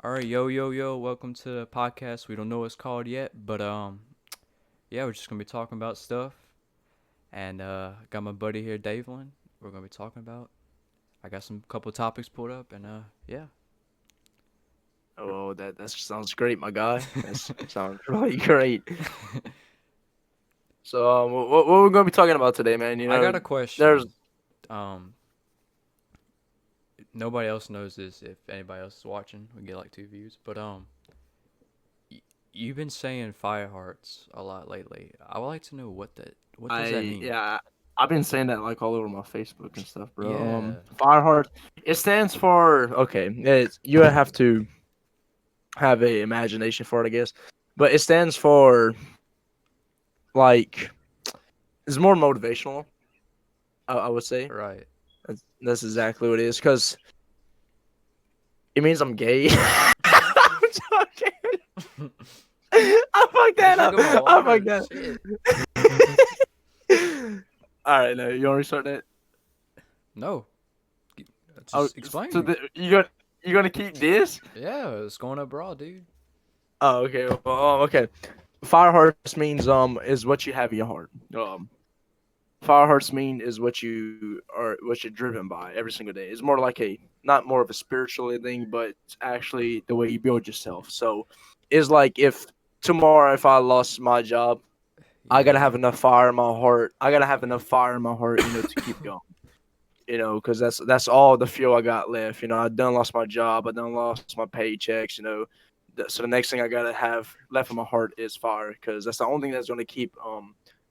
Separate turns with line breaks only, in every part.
All right, yo, welcome to the podcast. We don't know what it's called yet, but yeah, we're just gonna be talking about stuff. And got my buddy here, Davelin. We're gonna be talking about. I got some couple topics pulled up, and yeah.
Oh, that sounds great, my guy. That sounds really great. So, what we're gonna be talking about today, man?
I got a
There's
question. Um, Nobody else knows this. If anybody else is watching, we get like 2 views. But you've been saying Firehearts a lot lately. I would like to know what does that
I
mean?
yeah, I've been saying that like all over my Facebook and stuff, bro.
Yeah.
Fireheart. It stands for you have to have a imagination for it, I guess, but it stands for like it's more motivational. I would say
Right.
that's exactly what it is because it means I'm gay. I'm joking. I fucked
Hey,
that
drink
up.
of my
I fucked
water.
that.
Shit.
All right, now you want to restart that?
No.
Oh,
Just explain
so
me.
you gonna keep this?
Yeah, it's going up raw, dude.
Oh, okay. Okay. Fire hearts means is what you have in your heart. Fire hearts mean is what you're driven by every single day. It's more like a not more of a spiritual thing, but it's actually the way you build yourself. So, it's like if tomorrow if I lost my job, I gotta
Yeah.
have enough fire in my heart. I gotta have enough fire in my heart, to keep going. Because that's all the fuel I got left. I done lost my job. I done lost my paychecks. So the next thing I gotta have left in my heart is fire, because that's the only thing that's gonna keep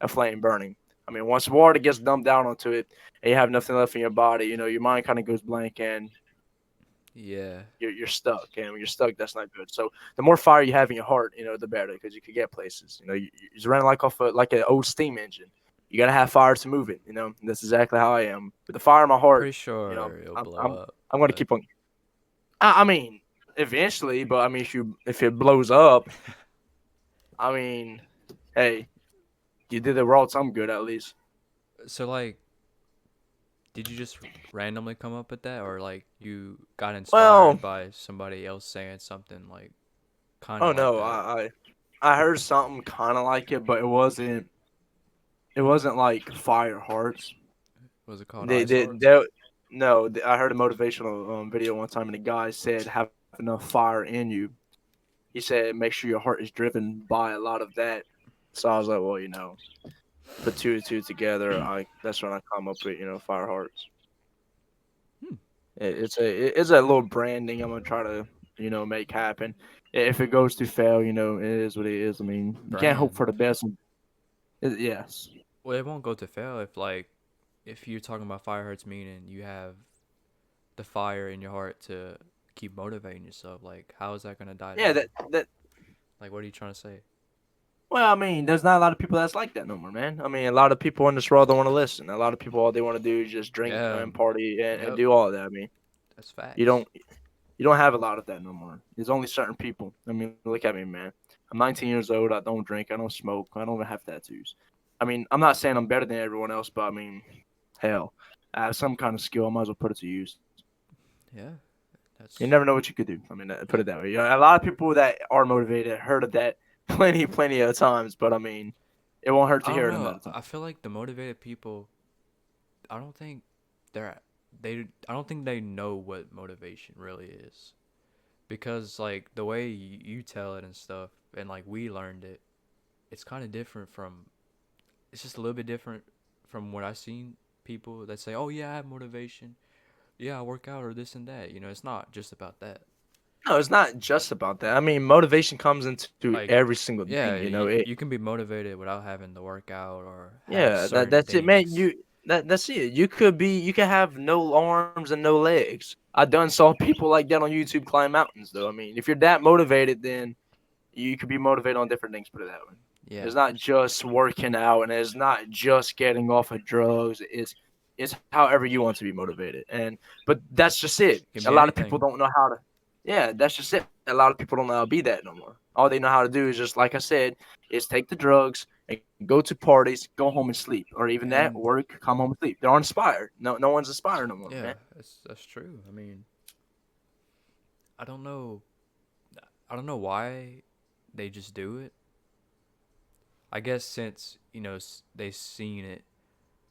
a flame burning. I mean, once water gets dumped down onto it, and you have nothing left in your body, your mind kind of goes blank, and
Yeah.
you're stuck. And when you're stuck, that's not good. So the more fire you have in your heart, the better, because you could get places. You're running like off like an old steam engine. You gotta have fire to move it. And that's exactly how I am. With the fire in my heart,
Pretty
you know,
sure it'll
I'm
blow
I'm
up,
I'm gonna
but
keep on. I mean, eventually, but I mean, if it blows up, I mean, hey, you did the world some good at least.
so like did you just randomly come up with that or like you got
Well,
inspired by somebody else saying something like kind
oh
of like
no,
that?
I heard something kind of like it, but it wasn't like fire hearts.
Was it called
They
Ice
they
Hearts?
they no. I heard a motivational video one time, and the guy said, "Have enough fire in you." He said, "Make sure your heart is driven by a lot of that." So I was like, "Well, put two and two together. That's when I come up with fire hearts.
Hmm.
It's a little branding I'm gonna try to make happen. If it goes to fail, it is what it is. I mean, you can't hope
Brand.
for the best. Yes.
Well, it won't go to fail if like if you're talking about fire hearts meaning you have the fire in your heart to keep motivating yourself. Like how is that gonna die
Yeah.
down?
That.
Like what are you trying to say?
Well, I mean, there's not a lot of people that's like that no more, man. I mean, a lot of people in this world don't want to listen. A lot of people, all they want to do is just drink
Yeah.
and party and
Yep.
do all of that. I mean,
That's
you
facts.
don't you don't have a lot of that no more. There's only certain people. I mean, look at me, man. I'm 19 years old. I don't drink. I don't smoke. I don't even have tattoos. I mean, I'm not saying I'm better than everyone else, but I mean, hell, I have some kind of skill. I might as well put it to use.
Yeah.
You
That's
never know what you could do. I mean, put it that way. A lot of people that are motivated heard of that plenty of times, but I mean, it won't hurt
I
to
don't
hear it
know.
another time.
I feel like the motivated people I don't think they're I don't think they know what motivation really is. Because like the way you tell it and stuff and like we learned it, it's kind of different from it's just a little bit different from what I've seen people that say, "Oh yeah, I have motivation. Yeah, I work out or this and that." You know, it's not just about that.
No, it's not just about that. I mean, motivation comes into
Like
every single thing.
yeah, you can be motivated without having to work out or have
Yeah,
certain
that's it, man.
things.
That's it. You can have no arms and no legs. I done saw people like that on YouTube climb mountains, though. I mean, if you're that motivated, then you could be motivated on different things. Put it that way.
Yeah.
It's not just working out, and it's not just getting off of drugs. It's however you want to be motivated, but that's just it.
It can
A
be
lot of people
anything.
don't know how to. Yeah, that's just it. A lot of people don't know how to be that no more. All they know how to do is just like I said, is take the drugs and go to parties, go home and sleep, or even that
And
work, come home and sleep. They're uninspired. No one's inspired no more, man.
yeah, that's true. I mean, I don't know. I don't know why they just do it. I guess since they've seen it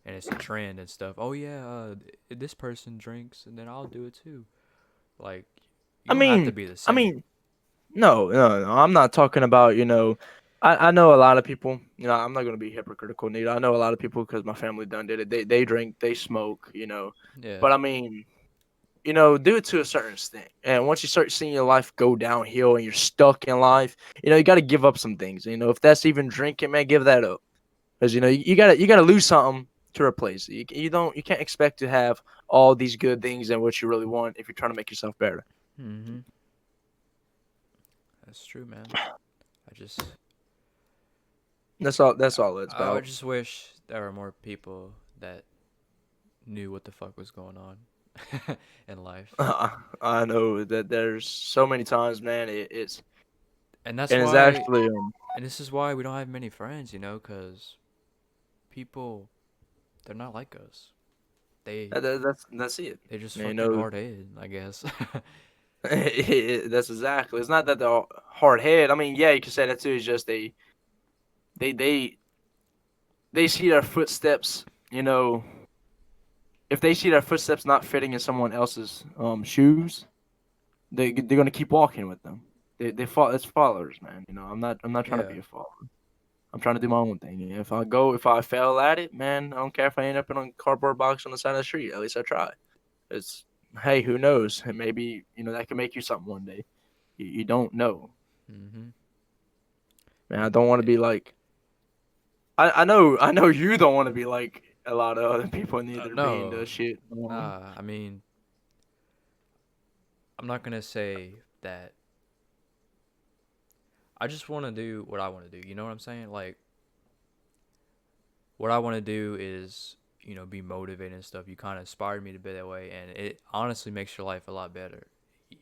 and it's a trend and stuff. Oh yeah, this person drinks, and then I'll do it too. Like, you
I
don't have to
mean,
be the
I
same.
mean, no, no, no. I'm not talking about, I know a lot of people, I'm not going to be hypocritical, neither. I know a lot of people because my family done did it. They drink, they smoke,
Yeah.
But I mean, do it to a certain extent. And once you start seeing your life go downhill and you're stuck in life, you got to give up some things. If that's even drinking, man, give that up. Because, you gotta lose something to replace it. You can't expect to have all these good things and what you really want if you're trying to make yourself better.
Mhm. That's true, man. I just
That's all it's
I
about.
just wish there were more people that knew what the fuck was going on in life.
I know that there's so many times, man.
And that's
And it's
why
actually
and this is why we don't have many friends, cuz people they're not like us. They
that's it.
they're just
You
fucking
know,
hard-headed, I guess.
that's exactly. It's not that they're hard head. I mean, yeah, you can say that too. It's just they they they see their footsteps. If they see their footsteps not fitting in someone else's shoes, they're gonna keep walking with them. They fall. It's followers, man. I'm not trying to
Yeah.
be a follower. I'm trying to do my own thing. If I fail at it, man, I don't care if I end up in a cardboard box on the side of the street. At least I tried. It's Hey, who knows? Maybe that can make you something one day. You don't know,
Mhm.
man. I don't want to be like. I know you don't want to be like a lot of other people, neither being
No.
the shit.
Nah, I mean, I'm not going to say that I just want to do what I want to do. You know what I'm saying? Like, what I want to do is, be motivated and stuff. You kind of inspired me to be that way, and it honestly makes your life a lot better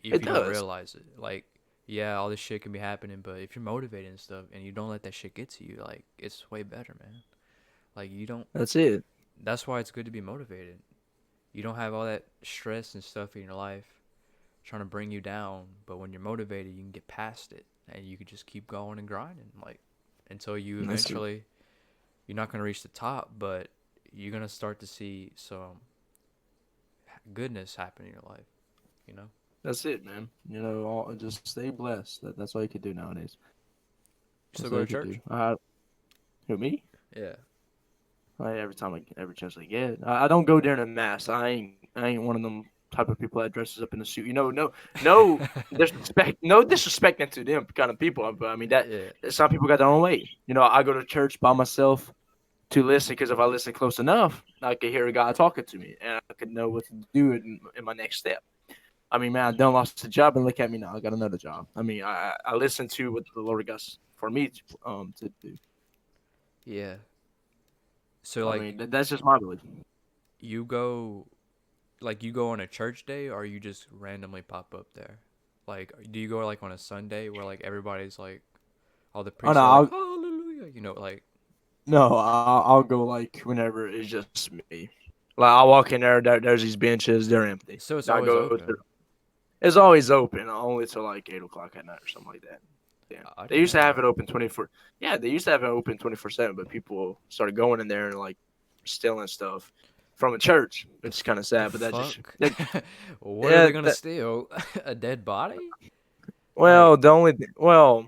if
It
you don't
does.
realize it. Like, yeah, all this shit can be happening, but if you're motivated and stuff, and you don't let that shit get to you, like, it's way better, man. Like, you don't.
That's it.
That's why it's good to be motivated. You don't have all that stress and stuff in your life trying to bring you down, but when you're motivated, you can get past it, and you can just keep going and grinding, like, until you
That's it.
eventually you're not going to reach the top, but you're going to start to see some goodness happen in your life, you know?
That's it, man. Just stay blessed. That's all you could do nowadays.
You still
That's all
go to
you could do.
church?
Who me?
Yeah.
Every chance I get. I don't go during a mass. I ain't one of them type of people that dresses up in a suit. No disrespect, no disrespecting to them kind of people. But I mean that
Yeah.
some people got their own way. I go to church by myself to listen because if I listen close enough, I could hear a God talking to me and I could know what to do in my next step. I mean, man, I done lost a job and look at me now. I got another job. I mean, I listen to what the Lord got for me to do.
Yeah. So,
I
like,
mean, that's just my belief.
you go, you go on a church day, or you just randomly pop up there? Like, do you go, like, on a Sunday where, like, everybody's, like, all the
Oh no,
priests are like, hallelujah, like,
no, I'll go like whenever it's just me. Like I walk in there, there's these benches, they're empty.
so it's
I
always
go through.
open.
It's always open, only till like 8 o'clock at night or something like that. Yeah,
I
they
didn't
used
know
to have
that.
it open 24. Yeah, they used to have it open 24/7, but people started going in there and like stealing stuff from a church,
The,
which is
f-
kind of
the
sad. But that just
fuck?
that,
What are
yeah
they gonna
that
steal? A dead body? Like,
well the only well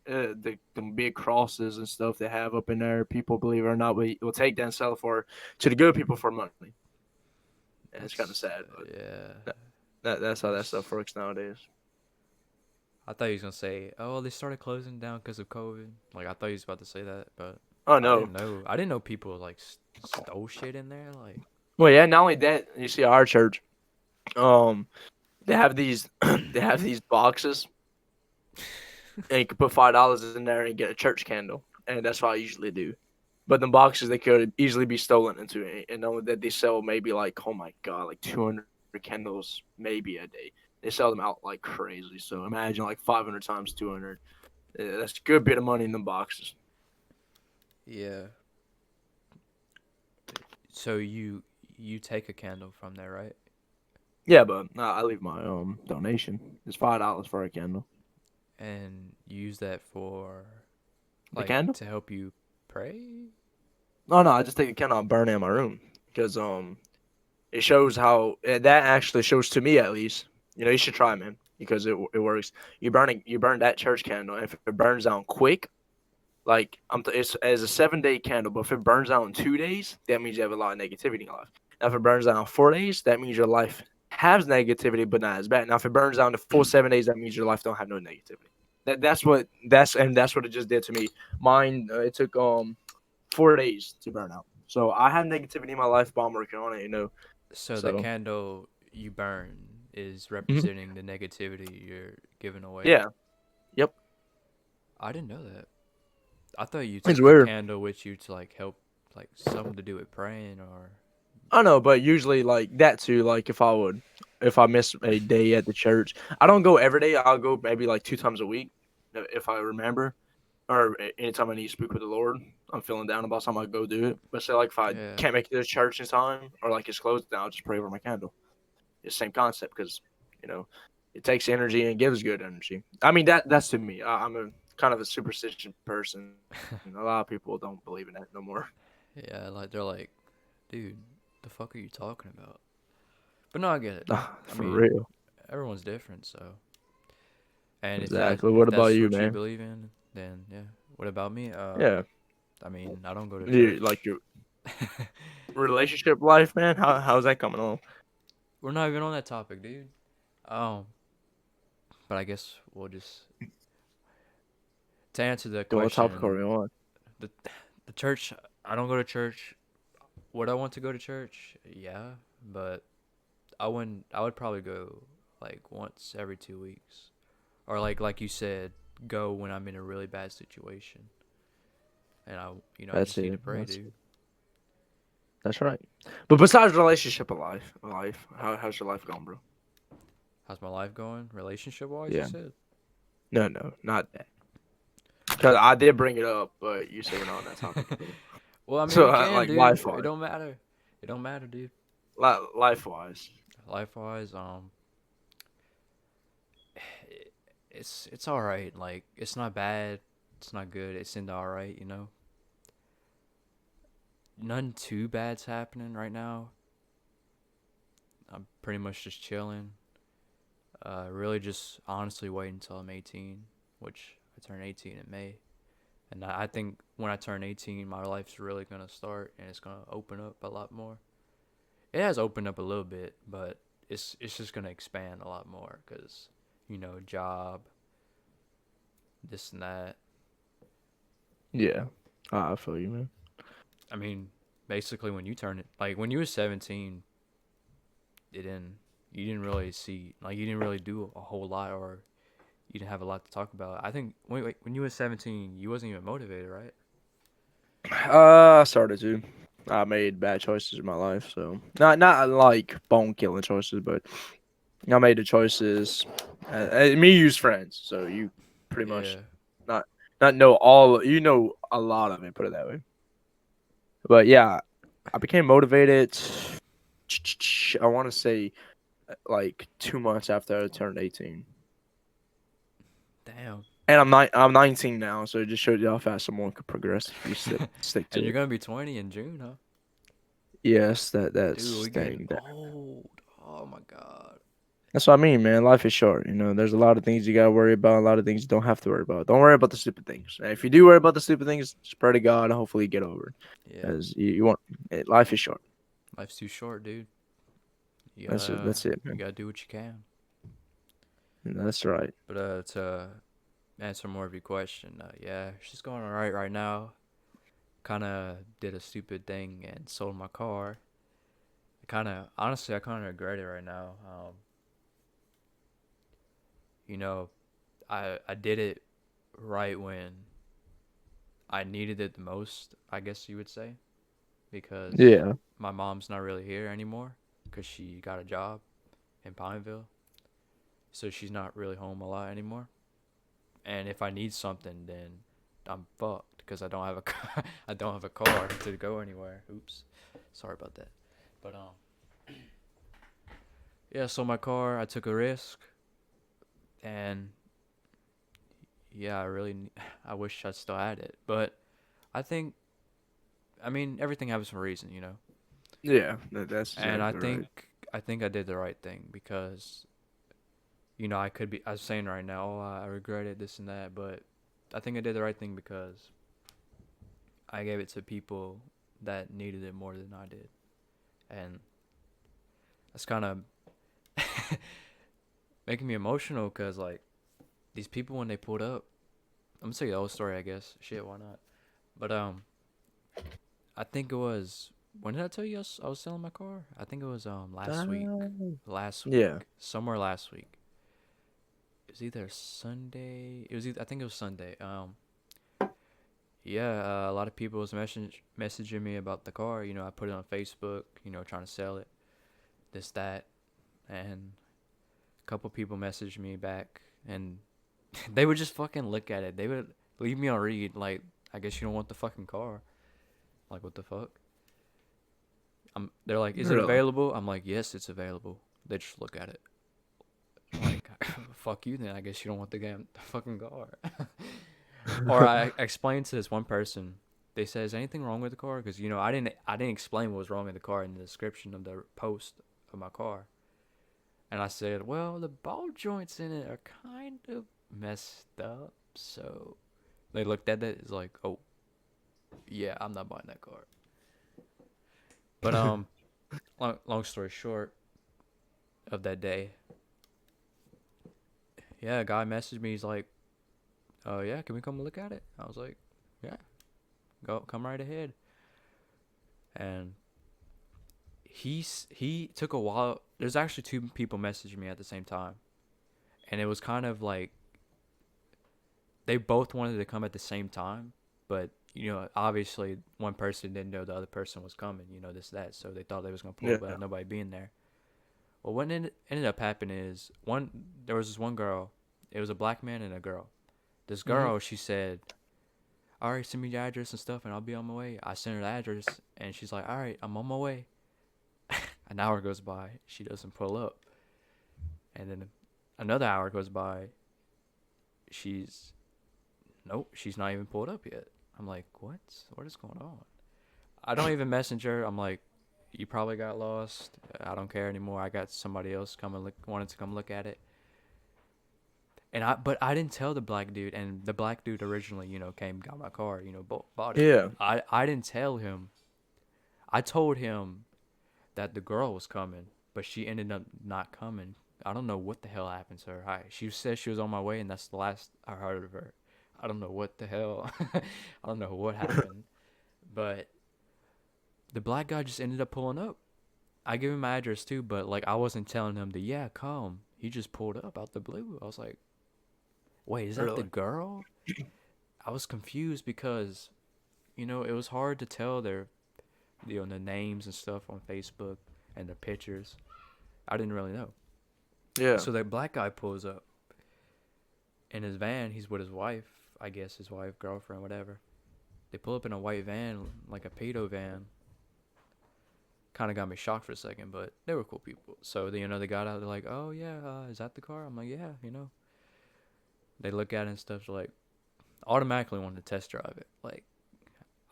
the big crosses and stuff they have up in there. People, believe it or not, will take that and sell it for to the good people for money. Yeah, it's kind of
that's,
sad, but
yeah.
that's how that stuff
That's.
works nowadays.
I thought he was gonna say, "Oh, they started closing down because of COVID." Like, I thought he was about to say that, but
Oh
I
no.
didn't know. I didn't know people like stole shit in there. Like,
Well, yeah. Not only that, you see our church. Um, they have these they have these boxes, and you can put $5 in there and get a church candle, and that's what I usually do. But the boxes they could easily be stolen into, and only that they sell maybe like oh my god, like 200 candles maybe a day. They sell them out like crazy. So imagine like 500 times 200. That's a good bit of money in the boxes.
yeah. So you take a candle from there, right?
Yeah, but I leave my donation. It's $5 for a candle.
And you use that for
The
like
candle?
to help you pray?
No, no, I just take the candle and burn it in my room because it shows how that actually shows to me at least. You know, you should try, man, because it works. You burn that church candle, and if it burns out quick, like it's as a 7 day candle, but if it burns out in 2 days, that means you have a lot of negativity in your life. Now, if it burns out in 4 days, that means your life has negativity, but not as bad. Now, if it burns out in the full 7 days, that means your life don't have no negativity. That's what it just did to me. Mine, it took 4 days to burn out. So I have negativity in my life, but I'm working on it. You know,
So the
so
candle you burn is
mhm.
representing the negativity you're giving away.
Yeah, yep,
I didn't know that. I thought you
it's
took the
weird.
candle with you to like help, like something to do with praying or.
I know, but usually like that too. Like if I miss a day at the church, I don't go every day. I'll go maybe like 2 times a week if I remember, or anytime I need to speak with the Lord. I'm feeling down about something, I go do it. But say like if I
Yeah.
can't make it to the church in time or like it's closed down, I'll just pray over my candle. It's the same concept because you know it takes energy and gives good energy. I mean that's to me. I'm a kind of a superstition person. A lot of people don't believe in that no more.
Yeah, like they're like, dude, the fuck are you talking about? But no, I get it. I
For
mean,
real.
everyone's different, so. And
Exactly.
if
What about
that's
you,
what you
man?
believe in, then yeah. What about me?
Yeah.
I mean, I don't go to
Like
church.
your relationship life, man. How's that coming along?
We're not even on that topic, dude. Um, but I guess we'll just to answer the
What topic are
question.
we on?
The the church. I don't go to church. Would I want to go to church? Yeah, but I wouldn't. I would probably go like once every 2 weeks, or like you said, go when I'm in a really bad situation, and I
That's
just need to
it.
pray, dude.
That's right. But besides relationship of life, how's your life going, bro?
How's my life going, relationship wise? You
Yeah.
said.
No, no, not that. Because I did bring it up, but you said we're not on that topic anymore.
Well, I mean,
So
we can,
like
dude.
life
It
wise,
don't matter. It don't matter, dude.
life wise.
Life wise, it's all right. Like it's not bad. It's not good. It's in the all right. None too bad's happening right now. I'm pretty much just chilling. Really just honestly waiting until I'm 18, which I turn 18 in May. And I think when I turn 18, my life's really gonna start and it's gonna open up a lot more. It has opened up a little bit, but it's just gonna expand a lot more because job, this and that.
Yeah. I feel you, man.
I mean, basically when you turn it, like when you were 17, it didn't you didn't really see, like, you didn't really do a whole lot, or you didn't have a lot to talk about. I think when you were 17, you wasn't even motivated, right?
I started to. I made bad choices in my life, so not like bone killing choices, but I made the choices. Me use friends, so you pretty much
Yeah.
not not know all. You know a lot of it. Put it that way. But yeah, I became motivated. I want to say like 2 months after I turned 18,
Damn.
and I'm 19 now, so it just shows you how fast someone could progress if you stick
And
to
you're
it.
gonna be 20 in June, huh?
Yes,
Dude,
that's
we getting
thing.
old. Oh my god.
That's what I mean, man. Life is short. You know, there's a lot of things you gotta worry about, a lot of things you don't have to worry about. Don't worry about the stupid things. And if you do worry about the stupid things, just pray to God and hopefully you get over it.
Yeah.
Because you want life is short.
Life's too short, dude. You
That's it.
gotta
That's it,
you
man.
gotta do what you can.
That's right.
But to answer more of your question, yeah, she's going alright right now. Kind of did a stupid thing and sold my car. I kind of regret it right now. You know, I did it right when I needed it the most, I guess you would say, because
Yeah.
my mom's not really here anymore because she got a job in Pineville, so she's not really home a lot anymore. And if I need something, then I'm fucked because I don't have a car. I don't have a car to go anywhere. Oops, sorry about that. But yeah, so my car, I took a risk, and yeah, I wish I still had it, but I think, I mean, everything happens for a reason, you know.
Yeah, that's
And
exactly right.
I think I did the right thing because, you know, I was saying right now, oh, I regret it, this and that, but I think I did the right thing because I gave it to people that needed it more than I did, and that's kind of making me emotional because like these people when they pulled up, I'm gonna tell you the whole story, I guess. Shit, why not? But I think it was, when did I tell you I was selling my car? I think it was
Uh,
last
yeah.
week, somewhere last week. It was either Sunday. It was either, I think it was Sunday. Yeah, a lot of people was messaging me about the car. You know, I put it on Facebook. You know, trying to sell it, this that, and a couple people messaged me back, and they would just fucking look at it. They would leave me on read like, I guess you don't want the fucking car. Like, what the fuck? They're like, is it
Really?
available? I'm like, yes, it's available. They just look at it. I'm like, fuck you then. I guess you don't want the fucking car. Or I explained to this one person. They said, is anything wrong with the car? Because you know, I didn't explain what was wrong with the car in the description of the post of my car. And I said, well, the ball joints in it are kind of messed up. So they looked at it. It's like, oh yeah, I'm not buying that car. But long story short of that day, yeah, a guy messaged me. He's like, oh yeah, can we come look at it? I was like, yeah, come right ahead. And he took a while. There's actually two people messaging me at the same time, and it was kind of like they both wanted to come at the same time, but you know, obviously one person didn't know the other person was coming. You know, this that, so they thought they was gonna pull
Yeah.
up without nobody being there. Well, what ended up happening is there was this one girl. It was a black man and a girl. This
Hmm.
girl, she said, all right, send me your address and stuff, and I'll be on my way. I sent her the address, and she's like, all right, I'm on my way. An hour goes by, she doesn't pull up, and then another hour goes by. She's Nope, she's not even pulled up yet. I'm like, what is going on? I don't even message her. I'm like, you probably got lost. I don't care anymore. I got somebody else wanted to come look at it. But I didn't tell the black dude, and the black dude originally, you know, got my car, you know, bought it.
Yeah.
I didn't tell him. I told him that the girl was coming, but she ended up not coming. I don't know what the hell happened to her. She said she was on my way, and that's the last I heard of her. I don't know what the hell. I don't know what happened, but the black guy just ended up pulling up. I gave him my address too, but like I wasn't telling him to come. He just pulled up out the blue. I was like, wait, is that the
Really?
girl? I was confused because you know it was hard to tell the names and stuff on Facebook and their pictures. I didn't really know.
Yeah.
So that black guy pulls up in his van. He's with his wife, I guess his wife, girlfriend, whatever. They pull up in a white van, like a pedo van. Kind of got me shocked for a second, but they were cool people. So they, you know, they got out. They're like, "Oh yeah, is that the car?" I'm like, "Yeah," you know. They look at it and stuff. Like, automatically wanted to test drive it. Like,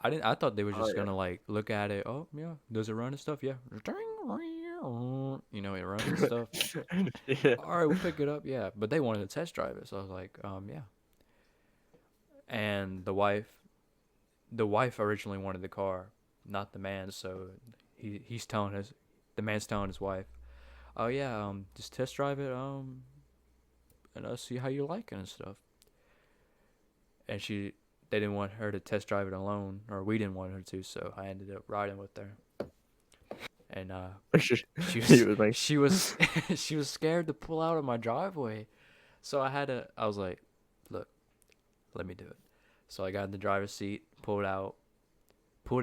I didn't. I thought they were
Oh
just gonna like look at it. Oh yeah, does it run and stuff? Yeah. You know, it runs and stuff.
yeah. Yeah.
All right, we'll pick it up. Yeah, but they wanted to test drive it, so I was like, yeah. And the wife originally wanted the car, not the man. So the man's telling his wife, oh yeah, just test drive it, and see how you like it and stuff. And they didn't want her to test drive it alone, or we didn't want her to, so I ended up riding with her. And
He was like,
she was she was scared to pull out of my driveway, so I was like, look, let me do it. So I got in the driver's seat, pulled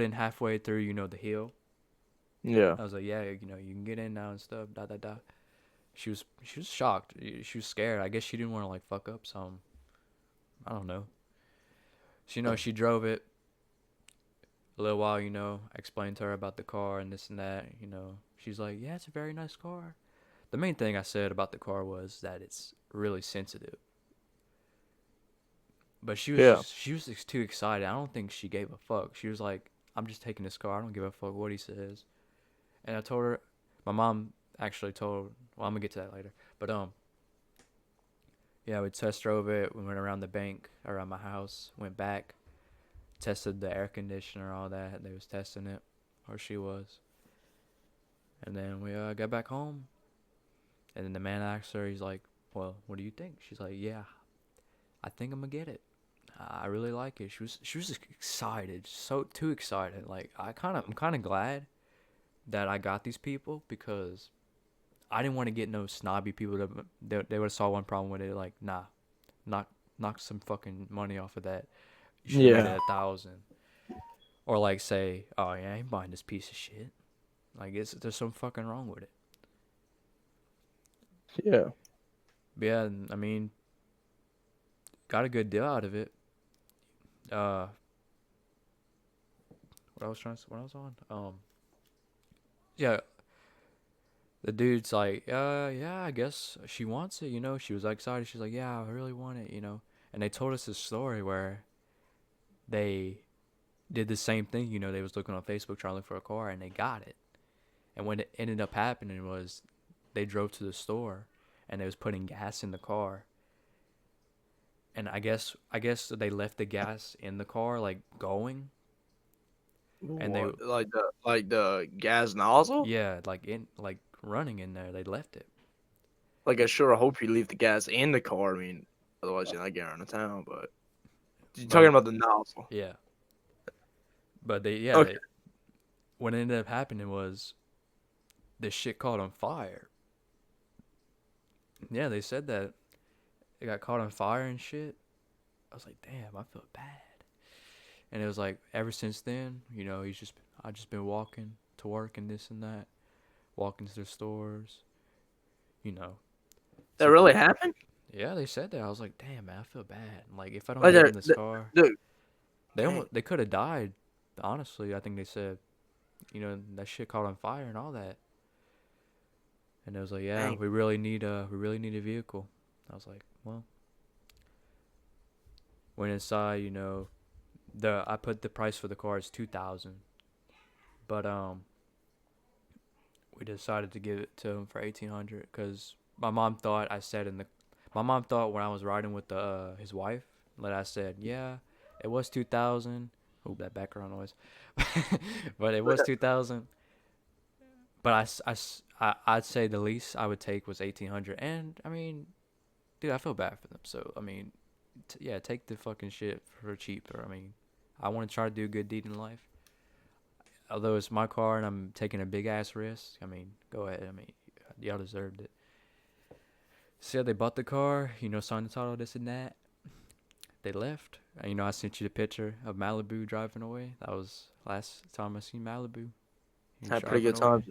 in halfway through, you know, the hill.
yeah.
I was like, yeah, you know, you can get in now and stuff. Da da da. She was shocked. She was scared. I guess she didn't want to like fuck up some. I don't know. She, you know, she drove it a little while. You know, I explained to her about the car and this and that. You know, she's like, yeah, it's a very nice car. The main thing I said about the car was that it's really sensitive. But
Yeah.
she was just too excited. I don't think she gave a fuck. She was like, "I'm just taking this car. I don't give a fuck what he says." And I told her, my mom actually told. Well, I'm gonna get to that later. But yeah, we test drove it. We went around the bank, around my house. Went back, tested the air conditioner, all that. They was testing it, or she was. And then we got back home. And then the man asked her, he's like, "Well, what do you think?" She's like, "Yeah, I think I'm gonna get it. I really like it." She was just excited, so too excited. Like I'm kind of glad that I got these people because I didn't want to get no snobby people that they would have saw one problem with it. Like, nah, knock some fucking money off of that. You should have made it
Yeah.
1,000. Or like say, "Oh yeah, I ain't buying this piece of shit." Like there's something fucking wrong with it.
Yeah.
But yeah, I mean, got a good deal out of it. Uh, what I was on? Yeah, the dude's like, yeah, I guess she wants it, you know. She was like excited. She's like, "Yeah, I really want it, you know." And they told us this story where they did the same thing, you know. They was looking on Facebook trying to look for a car, and they got it. And what it ended up happening was they drove to the store, and they was putting gas in the car. And I guess they left the gas in the car, like going, and they
What? Like the gas nozzle?
yeah, like in like running in there. They left it.
Like I sure hope you leave the gas in the car. I mean, otherwise you're not getting around the town. But you're talking
But
about the nozzle.
yeah, but they yeah
Okay.
they what ended up happening was this shit caught on fire. Yeah, they said that it got caught on fire and shit. I was like, damn, I feel bad. And it was like ever since then, you know, I just been walking to work and this and that, walking to the stores, you know,
That really
support.
happened?
Yeah, they said that. I was like, damn, man, I feel bad. Like if I don't
Like
get in this car,
dude, dang.
they could have died. Honestly, I think they said, you know, that shit caught on fire and all that. And it was like, yeah,
Dang.
we really need a vehicle. I was like, well, went inside, you know, the I put the price for the car as 2,000, but we decided to give it to him for 1,800 because my mom thought when I was riding with the his wife that I said, yeah, it was 2,000. Oh, that background noise, but it was 2,000. But I'd say the least I would take was 1,800, and I mean, dude, I feel bad for them. So I mean, yeah, take the fucking shit for cheaper. I mean, I want to try to do a good deed in life. Although it's my car and I'm taking a big ass risk, I mean, go ahead. I mean, y'all deserved it. So yeah, they bought the car, you know, signed the title, this and that. They left. And, you know, I sent you the picture of Malibu driving away. That was last time I seen Malibu. He was
Had pretty
driving
good
away.
times.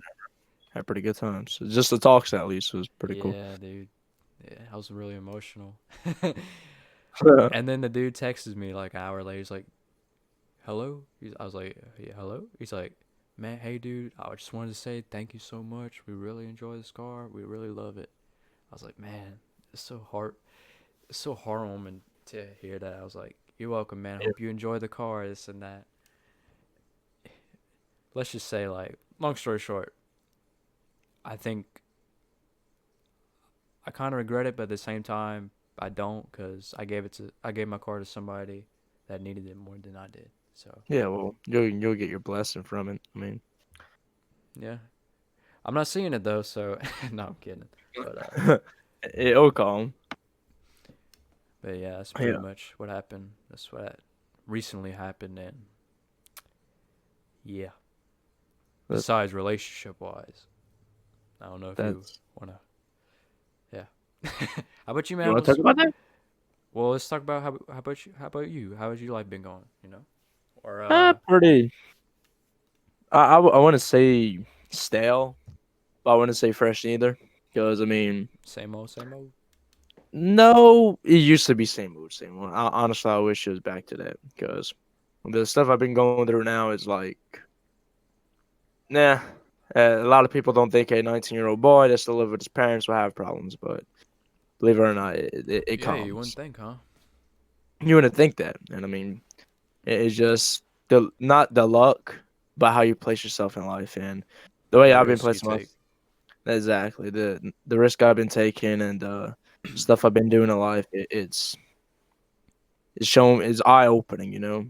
Had pretty good times. Just the talks at least was pretty cool.
Yeah, dude. Yeah, I was really emotional. And then the dude texted me like an hour later. He's like, "Hello?" I was like, "Yeah, hello?" He's like, "Man, hey, dude, I just wanted to say thank you so much. We really enjoy this car. We really love it." I was like, "Man, it's so it's so heartwarming to hear that." I was like, "You're welcome, man.
Yeah.
Hope you enjoy the car, this and that." Let's just say, like, long story short, I think I kind of regret it, but at the same time, I don't, cause I gave my car to somebody that needed it more than I did. So
Yeah, well, you'll get your blessing from it. I mean,
yeah, I'm not seeing it though. So no, I'm kidding. But
it'll come.
yeah, that's pretty
Yeah,
much what happened. That's what recently happened, and yeah.
that
Besides relationship wise, I don't know if you
that's.
wanna. Yeah. How about you,
You
man?
want to talk about that?
Well, let's talk about how about you? How about you? How has your life been going? You know, or
Pretty. I want to say stale, but I wouldn't say fresh either. Because I mean,
same old, same old.
no, it used to be same mood, same mood. Honestly, I wish it was back to that. Because the stuff I've been going through now is like, nah. A lot of people don't think a 19-year-old boy that still lives with his parents will have problems, but believe it or not, it
Yeah, you
comes.
wouldn't think, huh?
You wouldn't think that, and I mean, it's just the not the luck, but how you place yourself in life and the way
The
I've been
risk you
placing
take.
myself. Exactly the risk I've been taking and stuff I've been doing in life. It's shown is eye opening, you know.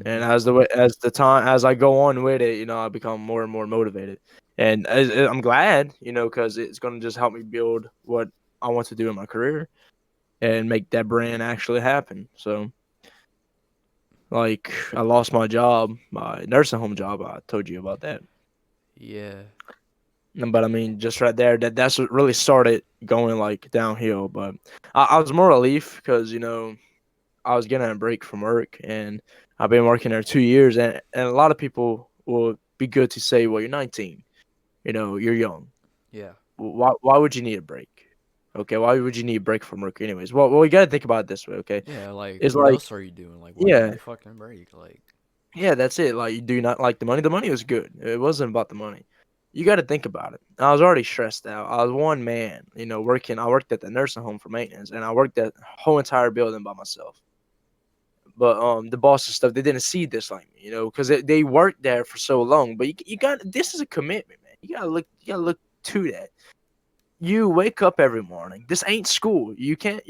And
Hmm.
as the time as I go on with it, you know, I become more and more motivated. And I'm glad, you know, because it's gonna just help me build what I want to do in my career and make that brand actually happen. So, like, I lost my job, my nursing home job. I told you about that.
Yeah.
But I mean, just right there, that's what really started going like downhill. But I was more relief because you know I was getting a break from work, and I've been working there 2 years, and a lot of people will be good to say, well, you're 19, you know, you're young.
Yeah.
Why would you need a break? Okay, why would you need a break from work anyways? Well, you got to think about it this way. Okay,
Yeah. Like,
it's
what
like
else are you doing? Like, why you need
yeah,
a fucking break? Like,
yeah, that's it. Like, you do not like the money. The money was good. It wasn't about the money. You got to think about it. I was already stressed out. I was one man, you know, working. I worked at the nursing home for maintenance, and I worked that whole entire building by myself. But the boss and stuff, they didn't see this like me, you know, because they worked there for so long. But you got this is a commitment, man. You gotta look to that. You wake up every morning. This ain't school. You can't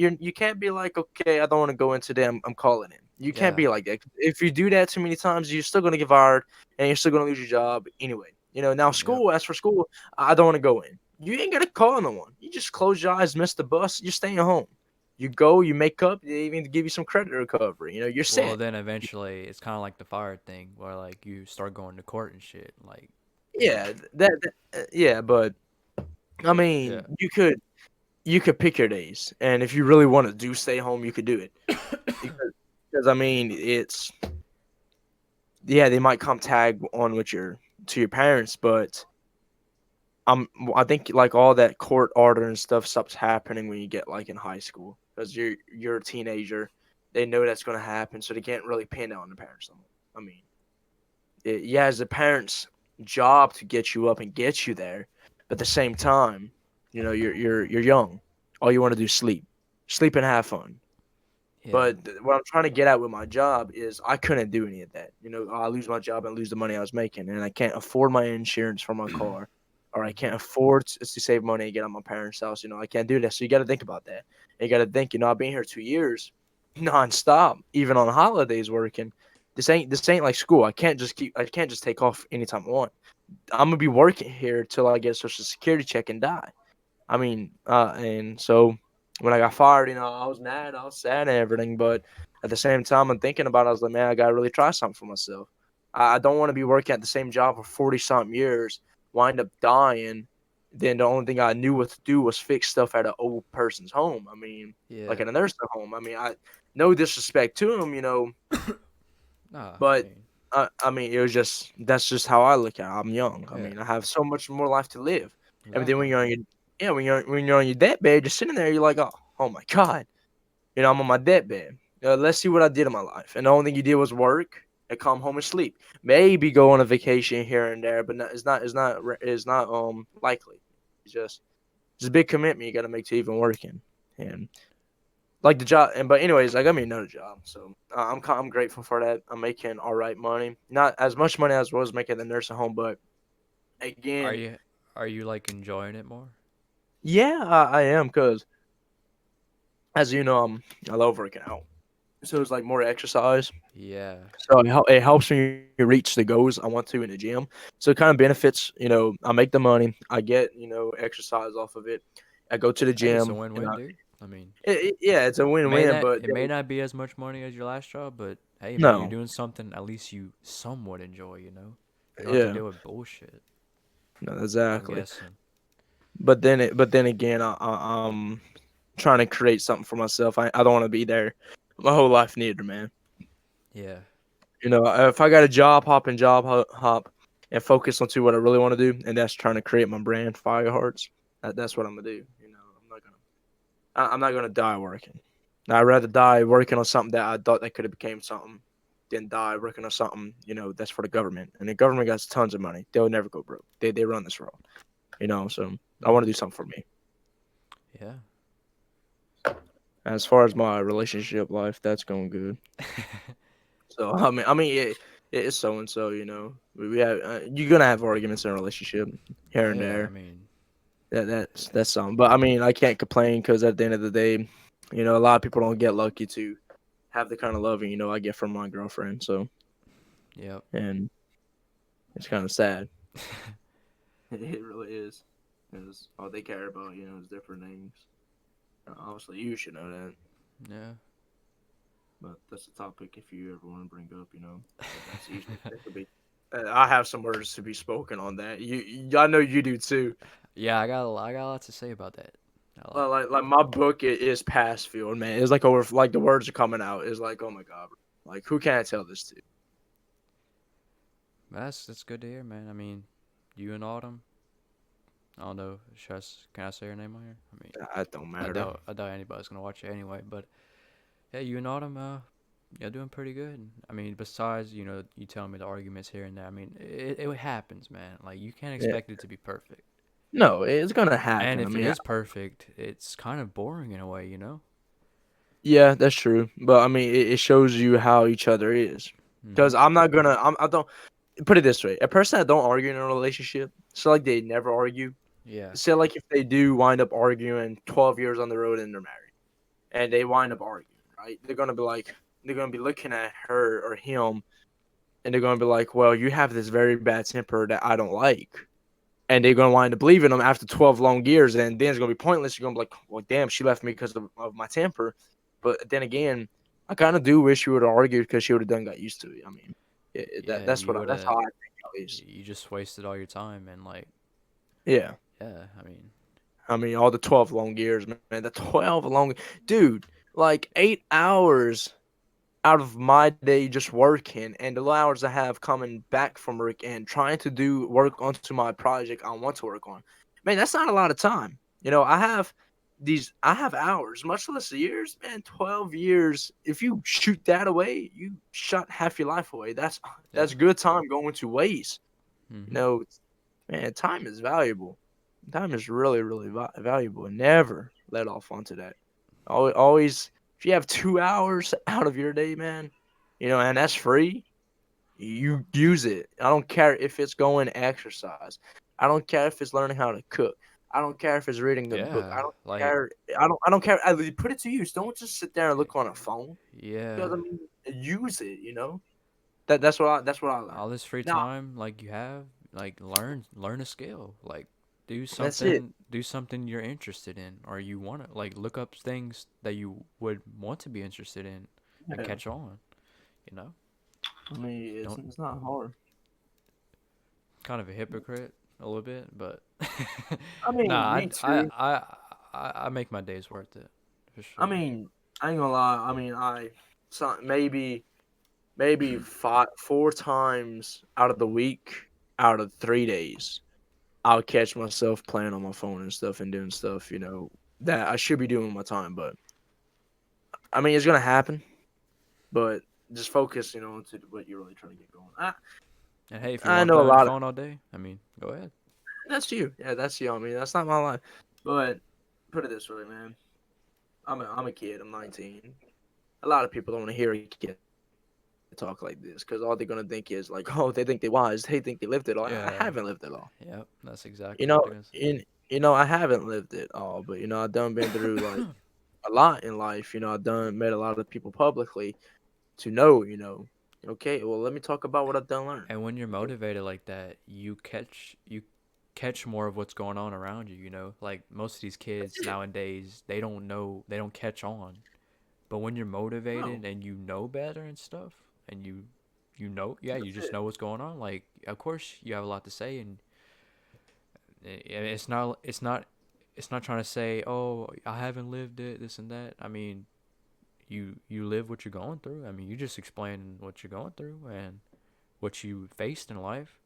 be like, okay, I don't want to go into them. I'm calling in. You can't
yeah.
be like that. If you do that too many times, you're still gonna get fired and you're still gonna lose your job anyway. You know. Now
Yep.
school. As for school, I don't want to go in. You ain't gotta call no one. You just close your eyes, miss the bus. You're staying home. You go. You make up. They even give you some credit recovery. You know. You're
Well,
set.
then eventually it's kind of like the fire thing, where like you start going to court and shit. Like,
Yeah. Yeah. But I
yeah.
mean, you could pick your days, and if you really want to do stay home, you could do it. Because I mean, it's yeah, they might come tag on with your to your parents, but I think like all that court order and stuff stops happening when you get like in high school because you're a teenager. They know that's gonna happen, so they can't really pin it on the parents no more. I mean, yeah, it's the parents' job to get you up and get you there, but at the same time, you know, you're young. All you want to do is sleep and have fun.
Yeah.
But what I'm trying to get at with my job is I couldn't do any of that. You know, I lose my job and lose the money I was making, and I can't afford my insurance for my car, or I
Hmm.
can't afford to save money and get out my parents' house. You know, I can't do that. So you got to think about that. And you got to think. You know, I've been here 2 years, nonstop, even on holidays working. This ain't like school. I can't just take off anytime I want. I'm gonna be working here till I get a social security check and die. I mean, and so when I got fired, you know, I was mad, I was sad and everything, but at the same time, I'm thinking about it, I was like, man, I gotta really try something for myself. I don't want to be working at the same job for 40 something years, wind up dying. Then the only thing I knew what to do was fix stuff at an old person's home. I mean, like
Yeah.
in a nursing home. I mean, I no disrespect to him, you know,
Nah. I
but
mean,
I mean, it was just that's just how I look at it. I'm young. I
yeah.
mean, I have so much more life to live. And then
Exactly.
when you're on your deathbed, just sitting there, you're like, oh my god, you know, I'm on my deathbed. Let's see what I did in my life. And the only thing you did was work and come home and sleep. Maybe go on a vacation here and there, but it's not likely. It's a big commitment you got to make to even working. And like the job, and but anyways, I got me another job, so I'm grateful for that. I'm making all right money, not as much money as I was making at the nursing home, but
Are
again,
you are you like enjoying it more?
yeah, I am because as you know, I love working out, so it's like more exercise.
Yeah.
So it helps me reach the goals I want to in the gym. So it kind of benefits, you know, I make the money, I get, you know, exercise off of it. I go to the
Hey, it's a
gym, and
win-win, dude. I mean,
yeah, it's a win-win. But
it may not be as much money as your last job, but hey, man, you're
no,
doing something at least you somewhat enjoy. You know, you don't have to
yeah,
deal with bullshit.
no,
I'm
exactly.
guessing.
But then again, I'm trying to create something for myself. I don't want to be there my whole life neither, man.
Yeah.
You know, if I got a job, hop, and focus on to what I really want to do, and that's trying to create my brand, Firehearts. That's what I'm gonna do. You know, I'm not gonna die working. I'd rather die working on something that I thought that could have became something than die working on something, you know, that's for the government. And the government got tons of money. They'll never go broke. They run this world. You know, so I want to
Hmm.
do something for me.
Yeah.
As far as my relationship life, that's going good. So it's so and so. We have you're gonna have arguments in a relationship here and
Yeah, I
there.
mean,
That's something. But I mean, I can't complain because at the end of the day, a lot of people don't get lucky to have the kind of loving I get from my girlfriend. So
yep.
and it's kind of sad. It really is. Because all they care about is different things. Obviously, you should know that.
Yeah.
But that's a topic if you ever want to bring up. That's usually that could be. I have some words to be spoken on that. I know you do too.
Yeah, I got a lot to say about that. A lot.
Like my book is past field, man. It's like over like the words are coming out. It's like, oh my god, bro. Like who can I tell this to?
That's good to hear, man. I mean, you and Autumn. I don't know. Can I say her name on here? I mean,
That don't
I
matter.
doubt I doubt anybody's gonna watch it anyway. But yeah, you and Autumn, you're doing pretty good. I mean, besides you telling me the arguments here and there. I mean, it happens, man. Like you can't
Yeah.
expect it to be perfect.
No, it's gonna
And
happen. I
if it
mean,
is perfect, it's kind of boring in a way, you know?
yeah, that's true. But I mean, it shows you how each other is.
Mhm.
Because I'm not gonna. I don't put it this way. A person that don't argue in a relationship, so like they never argue.
Yeah.
Say like if they do wind up arguing 12 years on the road and they're married, and they wind up arguing, right? They're gonna be looking at her or him, and they're gonna be like, well, you have this very bad temper that I don't like. And they're gonna wind up leaving them after 12 long years, and then it's gonna be pointless. You're gonna be like, well, damn, she left me because of my temper. But then again, I kind of do wish she would have argued because she would have done got used to it. I mean,
Yeah,
that's how I think at least.
you just wasted all your time and like,
Yeah,
yeah, I mean,
I mean all the 12 long years, man. The 12 long, dude, like 8 hours out of my day just working, and the hours I have coming back from work and trying to do work onto my project I want to work on. Man, that's not a lot of time. I have hours, much less years, man. 12 years. If you shoot that away, you shot half your life away.
yeah.
That's good time going to waste. You
Mhm.
know, man, time is valuable. Time is really, really valuable. And never let off onto that. Always, if you have 2 hours out of your day, man, and that's free, you use it. I don't care if it's going to exercise. I don't care if it's learning how to cook. I don't care if it's reading a book.
Yeah,
I don't
like
care. I don't care. Put it to use. Don't just sit there and look on a phone. Because
yeah,
I mean, use it. That's what I learned.
all this free
Now
time like you have, like learn a skill. Like
that's it.
do something you're interested in or you want to like look up things that you would want to be interested in and
Yeah.
catch on, you know?
I mean,
Don't
it's not hard.
kind of a hypocrite a little bit, but
I mean,
nah,
me too.
I make my days worth it for
I
sure.
mean, I ain't gonna lie. I mean, maybe five, 4 times out of the week, out of 3 days, I'll catch myself playing on my phone and stuff and doing stuff, that I should be doing with my time. But I mean, it's gonna happen. But just focus, into what you're really trying to get going.
And hey, if you
I
want to
know
play
a
on your
lot of
phone all day, I mean, go ahead.
that's you. Yeah, that's you. I mean, that's not my life. But put it this way, man. I'm a kid. I'm 19. A lot of people don't want to hear a kid talk like this because all they're gonna think is like, oh, they think they're wise. They think they lived it all. I
Yeah.
haven't lived it all.
Yep. That's
You
exactly what
know,
they're gonna say.
I haven't lived it all, but I've done been through like a lot in life. I've done met a lot of people publicly to know. Okay, well, let me talk about what I've done learned.
And when you're motivated like that, you catch more of what's going on around you, you know? Like most of these
That's
kids
it.
nowadays, they don't catch on. But when you're
No,
motivated and you know better and stuff and yeah, you
that's
just
it.
know what's going on, like of course you have a lot to say and it's not trying to say, "Oh, I haven't lived it, this and that." I mean, you live what you're going through. I mean, you just explain what you're going through and what you faced in life.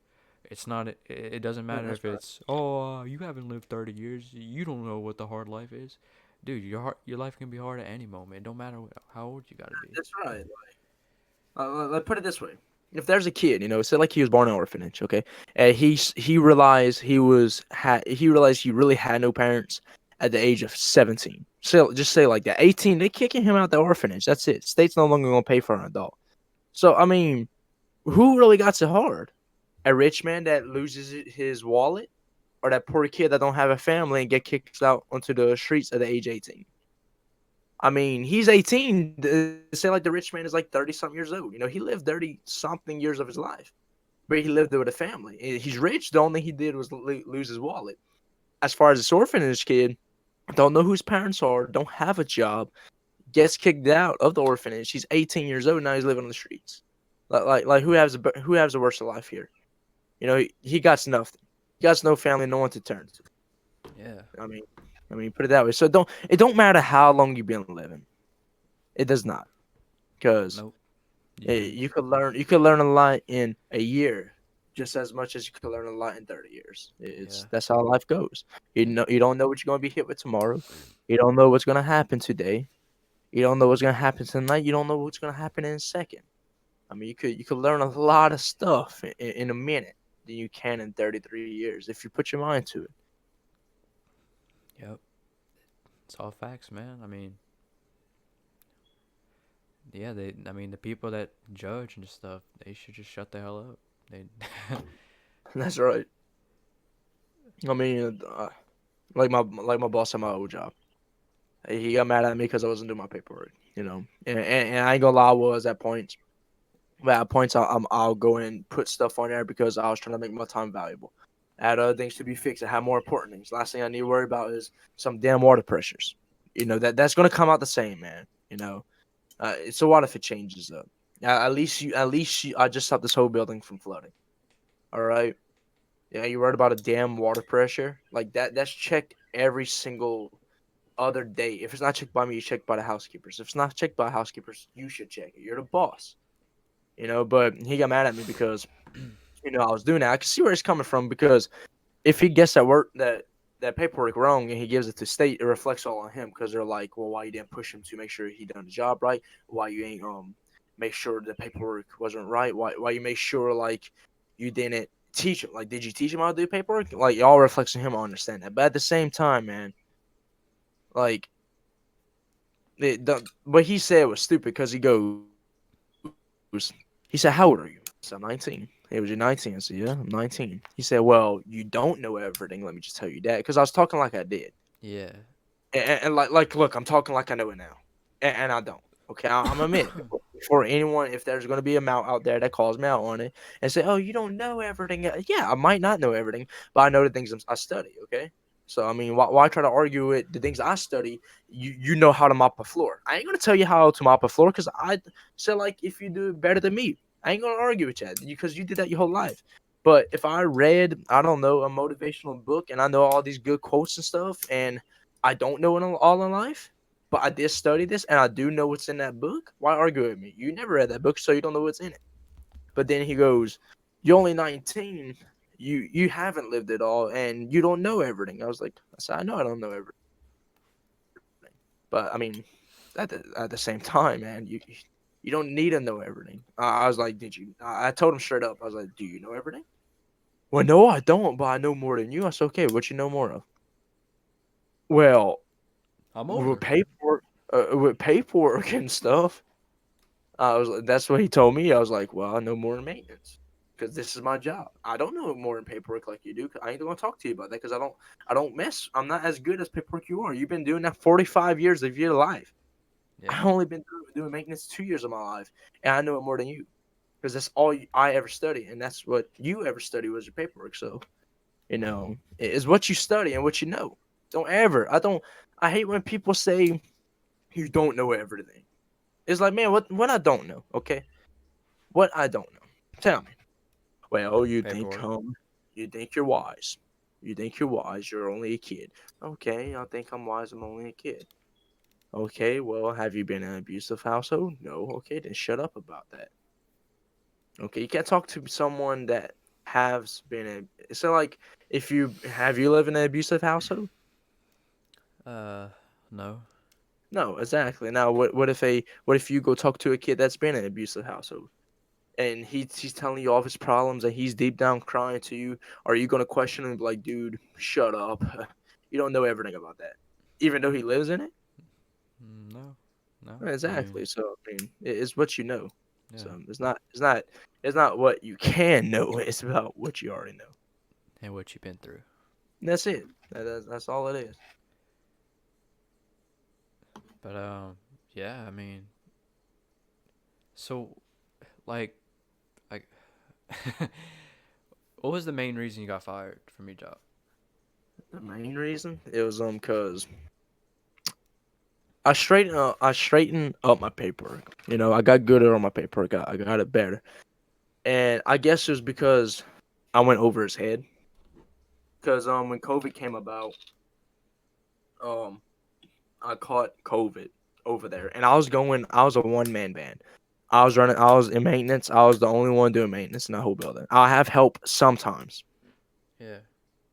It's not. It doesn't matter
That's
if
right.
it's. Oh, you haven't lived 30 years. You don't know what the hard life is, dude. Your life can be hard at any moment. It don't matter how old you gotta be.
That's right. Let's put it this way: if there's a kid, say like he was born in an orphanage, okay, and he realized he realized he really had no parents at the age of 17. So just say like that. 18, they kicking him out the orphanage. That's it. State's no longer gonna pay for an adult. So I mean, who really got it hard? A rich man that loses his wallet, or that poor kid that don't have a family and get kicked out onto the streets at the age 18? I mean, he's 18. Say like the rich man is like 30-something years old. You know, he lived 30-something years of his life, but he lived it with a family. He's rich. The only thing he did was lose his wallet. As far as this orphanage kid, don't know who his parents are, don't have a job, gets kicked out of the orphanage. He's 18 years old now. He's living on the streets. Like who has the worst of life here? You know, he got nothing. He got no family, no one to turn to.
Yeah.
I mean, put it that way. So it don't matter how long you've been living. It does not, because
Nope. You.
you could learn a lot in a year, just as much as you could learn a lot in 30 years.
Yeah.
That's how life goes. You don't know what you're gonna be hit with tomorrow. You don't know what's gonna happen today. You don't know what's gonna happen tonight. You don't know what's gonna happen in a second. I mean, you could learn a lot of stuff in a minute than you can in 33 years if you put your mind to it.
Yep. It's all facts, man. I mean, yeah. They. I mean, the people that judge and stuff, they should just shut the hell up. They.
That's right. I mean, like my boss at my old job. He got mad at me because I wasn't doing my paperwork. You know, and I ain't gonna lie, I was at points. But at points, I'll go and put stuff on there because I was trying to make my time valuable. I had other things to be fixed. I had more important things. Last thing I need to worry about is some damn water pressures. You know that's gonna come out the same, man. You know, so what if it changes up? I just stopped this whole building from flooding. All right. Yeah, you worried about a damn water pressure like that? That's checked every single other day. If it's not checked by me, you check by the housekeepers. If it's not checked by housekeepers, you should check it. You're the boss. You know, but he got mad at me because I was doing that. I can see where he's coming from, because if he gets that paperwork wrong and he gives it to state, it reflects all on him, because they're like, well, why you didn't push him to make sure he done the job right? Why you ain't make sure the paperwork wasn't right? Why you make sure like you didn't teach him? Like, did you teach him how to do paperwork? Like, it all reflects on him. I understand that, but at the same time, man, like what he said was stupid, because he said, how old are you? I said, I'm 19. Hey, was you 19? I said, yeah, I'm 19. He said, well, you don't know everything. Let me just tell you that, because I was talking like I did.
Yeah.
And like, look, I'm talking like I know it now, and I don't. Okay, I'm admit, for anyone, if there's gonna be a mount out there that calls me out on it and say, "Oh, you don't know everything," yeah, I might not know everything, but I know the things I study. Okay, so I mean, why try to argue with the things I study? You know how to mop a floor. I ain't gonna tell you how to mop a floor, because I say, like, if you do it better than me, I ain't gonna argue with that, because you did that your whole life. But if I read, I don't know, a motivational book, and I know all these good quotes and stuff, and I don't know it all in life, but I did study this and I do know what's in that book, why argue with me? You never read that book, so you don't know what's in it. But then he goes, "You're only 19. You haven't lived it all, and you don't know everything." I said, "I know I don't know everything, but I mean, at the same time, man, you don't need to know everything." I was like, "Did you?" I told him straight up. I was like, "Do you know everything?" "Well, no, I don't, but I know more than you." I said, "Okay, what you know more of?" "Well,
I'm
with
older.
paperwork and stuff." That's what he told me. I was like, "Well, I know more in maintenance, because this is my job. I don't know more in paperwork like you do. 'Cause I ain't gonna talk to you about that, because I don't mess. I'm not as good as paperwork you are. You've been doing that 45 years of your life.
Yeah.
I only been doing maintenance 2 years of my life, and I know it more than you, because that's all I ever study, and that's what you ever study was your paperwork. So it's what you study and what you know. Don't ever. I hate when people say you don't know everything. It's like, man, what I don't know, okay? What I don't know. Tell me. Well,
Paperwork.
you think you're wise. You think you're wise, you're only a kid. Okay, I think I'm wise, I'm only a kid. Okay, well, have you been in an abusive household? No. Okay, then shut up about that. Okay, you can't talk to someone that has been in. So, like, if you lived in an abusive household?
Uh, no.
No, exactly. Now, what if you go talk to a kid that's been in an abusive household, and he's telling you all of his problems, and he's deep down crying to you? Are you gonna question him, like, dude, shut up? You don't know everything about that, even though he lives in it?
No, no. I mean,
Exactly. So I mean, it's what you know.
yeah.
So it's not what you can know. It's about what you already know.
And what you've been through.
And that's it. That's all it is.
But yeah. I mean, so like, like, what was the main reason you got fired from your job?
The main reason it was cause I straightened up my paperwork. I got good at all my paperwork. I got it better, and I guess it was because I went over his head. Cause when COVID came about, um I caught COVID over there, and I was going. I was a one man band. I was running. I was in maintenance. I was the only one doing maintenance in the whole building. I have help sometimes.
Yeah.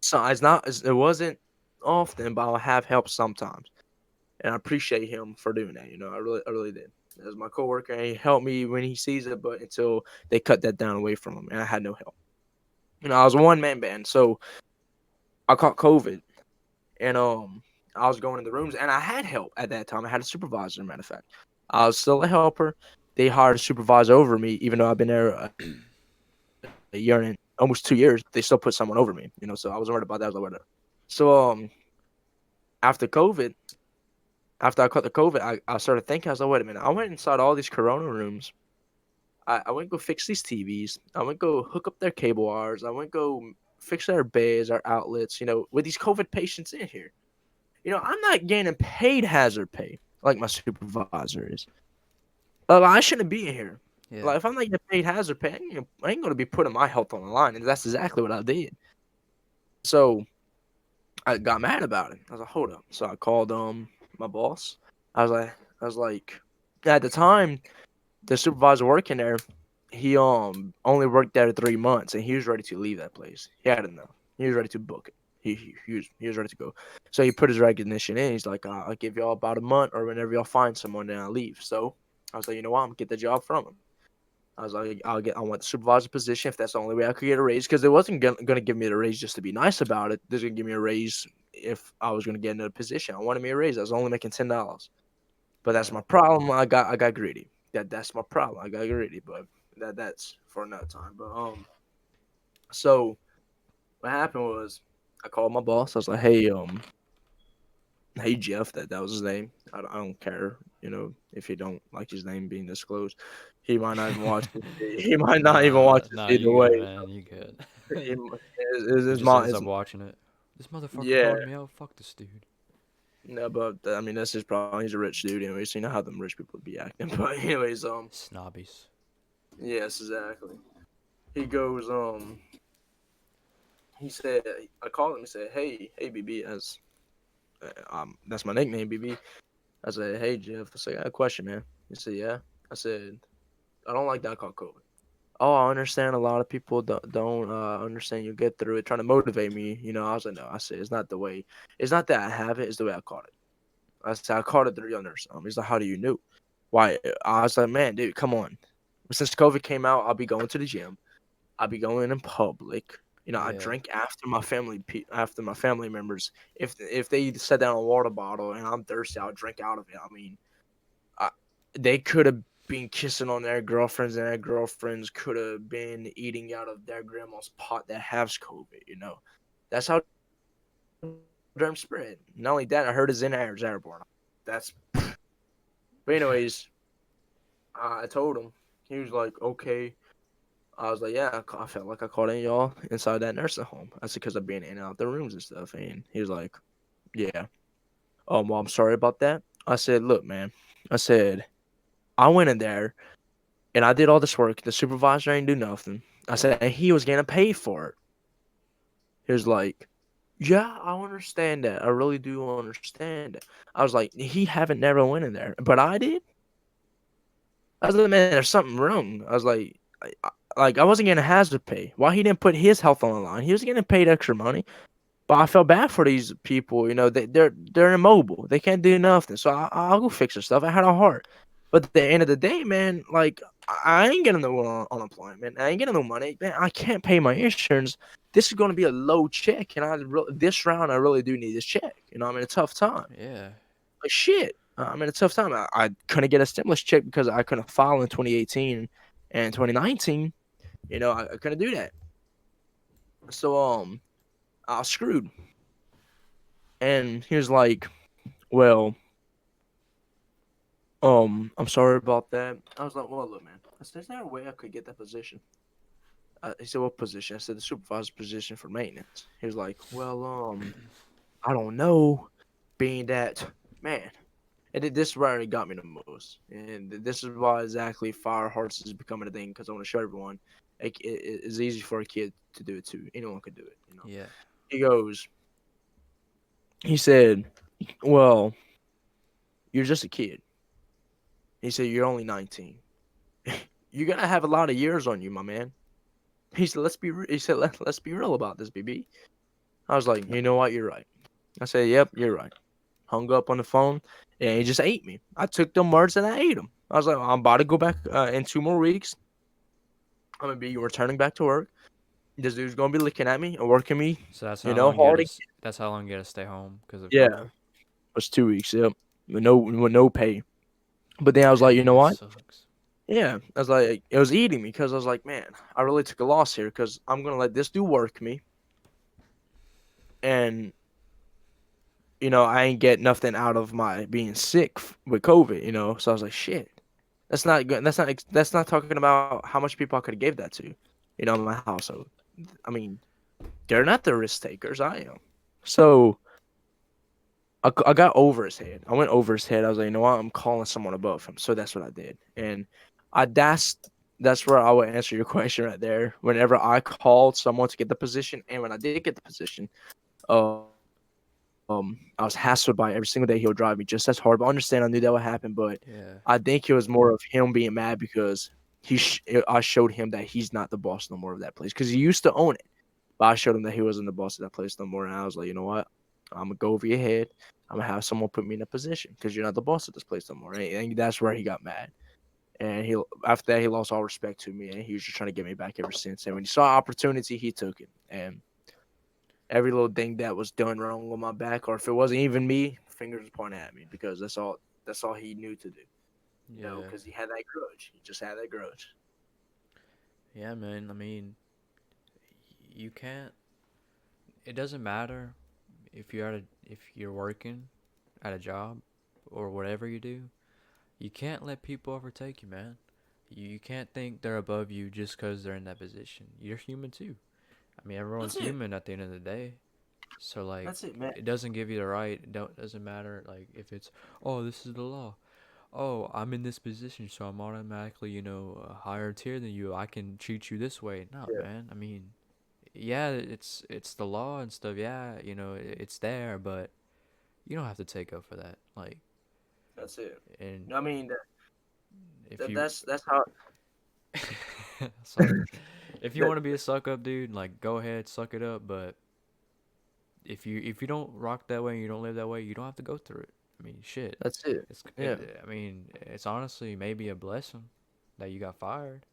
So it wasn't often, but I'll have help sometimes, and I appreciate him for doing that. I really did. As my coworker, and he helped me when he sees it, but until they cut that down away from him, and I had no help. I was a one man band, so I caught COVID, and I was going in the rooms, and I had help at that time. I had a supervisor, matter of fact. I was still a helper. They hired a supervisor over me, even though I've been there a year and almost 2 years. They still put someone over me, so I wasn't worried about that. I was like, whatever. So after COVID, after I caught the COVID, I started thinking. I was like, wait a minute. I went inside all these Corona rooms. I went go fix these TVs. I went go hook up their cable wires. I went go fix their bays, our outlets. With these COVID patients in here. I'm not getting paid hazard pay like my supervisor is. I shouldn't be in here.
Yeah.
Like, if I'm not getting paid hazard pay, I ain't gonna be putting my health on the line, and that's exactly what I did. So I got mad about it. I was like, hold up. So I called my boss. I was like, at the time, the supervisor working there, he only worked there 3 months, and he was ready to leave that place. He had enough. He was ready to book it. He was ready to go. So he put his recognition in. He's like, I'll give y'all about a month, or whenever y'all find someone, then I'll leave. So I was like, you know what? I'm gonna get the job from him. I was like, I want the supervisor position if that's the only way I could get a raise, because they wasn't gonna give me the raise just to be nice about it. They're gonna give me a raise if I was gonna get another position. I wanted me a raise. I was only making $10. But that's
Right.
my problem. I got greedy. That's my problem. I got greedy, but that's for another time. But so what happened was I called my boss. I was like, hey Jeff, that was his name. I don't care, if you don't like his name being disclosed. He might not even watch this. He might not even watch
Nah,
this
nah,
either
you
way.
good, man. You good.
He, his
He just
mom
ends
is
up watching it. This motherfucker
yeah.
called me out. Fuck this dude.
No, but I mean that's his problem. He's a rich dude, anyways. So you know how them rich people be acting. But anyways,
Snobbies.
yes, exactly. He goes, he said, I called him and said, hey, BB, that's my nickname, BB. I said, hey, Jeff. I said, I got a question, man. He said, yeah. I said, I don't like that called COVID. Oh, I understand a lot of people don't understand you get through it, trying to motivate me. I was like, no. I said, it's not the way. It's not that I have it. It's the way I caught it. I said, I caught it through your nurse. He's like, how do you know? Why? I was like, man, dude, come on. Since COVID came out, I'll be going to the gym. I'll be going in public. I
Yeah.
drink after my family members. If they set down a water bottle and I'm thirsty, I'll drink out of it. I mean, I, they could have been kissing on their girlfriends, and their girlfriends could have been eating out of their grandma's pot that has COVID. That's how germs spread. Not only that, I heard it's in air, it's airborne. That's. But anyways, I told him. He was like, okay. I was like, yeah, I felt like I caught in y'all inside that nursing home. That's because I've been in and out the rooms and stuff. And he was like, yeah. Well, I'm sorry about that. I said, look, man. I said, I went in there and I did all this work. The supervisor ain't do nothing. I said, and he was getting paid for it. He was like, yeah, I understand that. I really do understand it. I was like, he haven't never went in there, but I did. I was like, man, there's something wrong. I was like I wasn't getting hazard pay. Why he didn't put his health on the line? He was getting paid extra money. But I felt bad for these people. They're immobile. They can't do nothing. So I'll go fix their stuff. I had a heart. But at the end of the day, man, like I ain't getting no unemployment. I ain't getting no money. Man, I can't pay my insurance. This is going to be a low check, and this round I really do need this check. I'm in a tough time.
Yeah.
Like shit. I'm in a tough time. I couldn't get a stimulus check because I couldn't file in 2018 and 2019. I couldn't do that. So I was screwed. And he was like, "Well, I'm sorry about that." I was like, "Well, look, man. I said, is there a way I could get that position?" He said, "What position?" I said, "The supervisor position for maintenance." He was like, "Well, I don't know, being that man." And this is where it got me the most, and this is why exactly Firehearts is becoming a thing because I want to show everyone it's easy for a kid to do it too. Anyone could do it.
Yeah.
He goes, he said, "Well, you're just a kid." He said, "You're only 19. You're gonna have a lot of years on you, my man." He said, He said, let's be real about this, BB." I was like, "You know what? You're right." I said, "Yep, you're right." Hung up on the phone, and he just ate me. I took them words and I ate them. I was like, "I'm about to go back in 2 more weeks. I'm gonna be returning back to work. This dude's gonna be looking at me and working me,
So that's how long you
hard.
gotta. That's how long you gotta stay home because of
Yeah,
COVID.
it was 2 weeks. Yep, with no pay. But then I was like, you
Dang,
know
that
what?
sucks.
Yeah, I was like, it was eating me because I was like, man, I really took a loss here because I'm gonna let this dude work me, and I ain't get nothing out of my being sick with COVID. So I was like, shit, that's not good. That's not talking about how much people I could have gave that to, in my household. I mean, they're not the risk takers. I am. So I got over his head. I went over his head. I was like, you know what? I'm calling someone above him. So that's what I did. And I that's where I would answer your question right there. Whenever I called someone to get the position, and when I did get the position, I was hassled by every single day. He would drive me just as hard. But I understand. I knew that would happen, but I
Yeah.
think it was more of him being mad because I showed him that he's not the boss no more of that place because he used to own it. But I showed him that he wasn't the boss of that place no more. And I was like, you know what? I'm gonna go over your head. I'm gonna have someone put me in a position because you're not the boss of this place no more. And that's where he got mad. And after that he lost all respect to me, and he was just trying to get me back ever since. And when he saw opportunity, he took it. And every little thing that was done wrong on my back, or if it wasn't even me, fingers pointing at me because that's all he knew to do.
Yeah.
Because he had that grudge. He just had that grudge.
Yeah, man. I mean, you can't. It doesn't matter if you're working at a job or whatever you do. You can't let people overtake you, man. You can't think they're above you just because they're in that position. You're human too. I mean, everyone's
That's it.
human at the end of the day. So like,
That's it, man.
it doesn't give you the right. It don't doesn't matter like if it's oh this is the law. Oh, I'm in this position, so I'm automatically a higher tier than you. I can treat you this way. No,
Yeah,
man. I mean, yeah, it's the law and stuff. Yeah, it's there, but you don't have to take up for that. Like,
that's it.
and
I mean,
if you
that's how.
sorry, if you
That,
want to be a suck up dude, like go ahead, suck it up. But if you don't rock that way and you don't live that way, you don't have to go through it. I mean, shit.
that's it. Yeah.
I mean, it's honestly maybe a blessing that you got fired.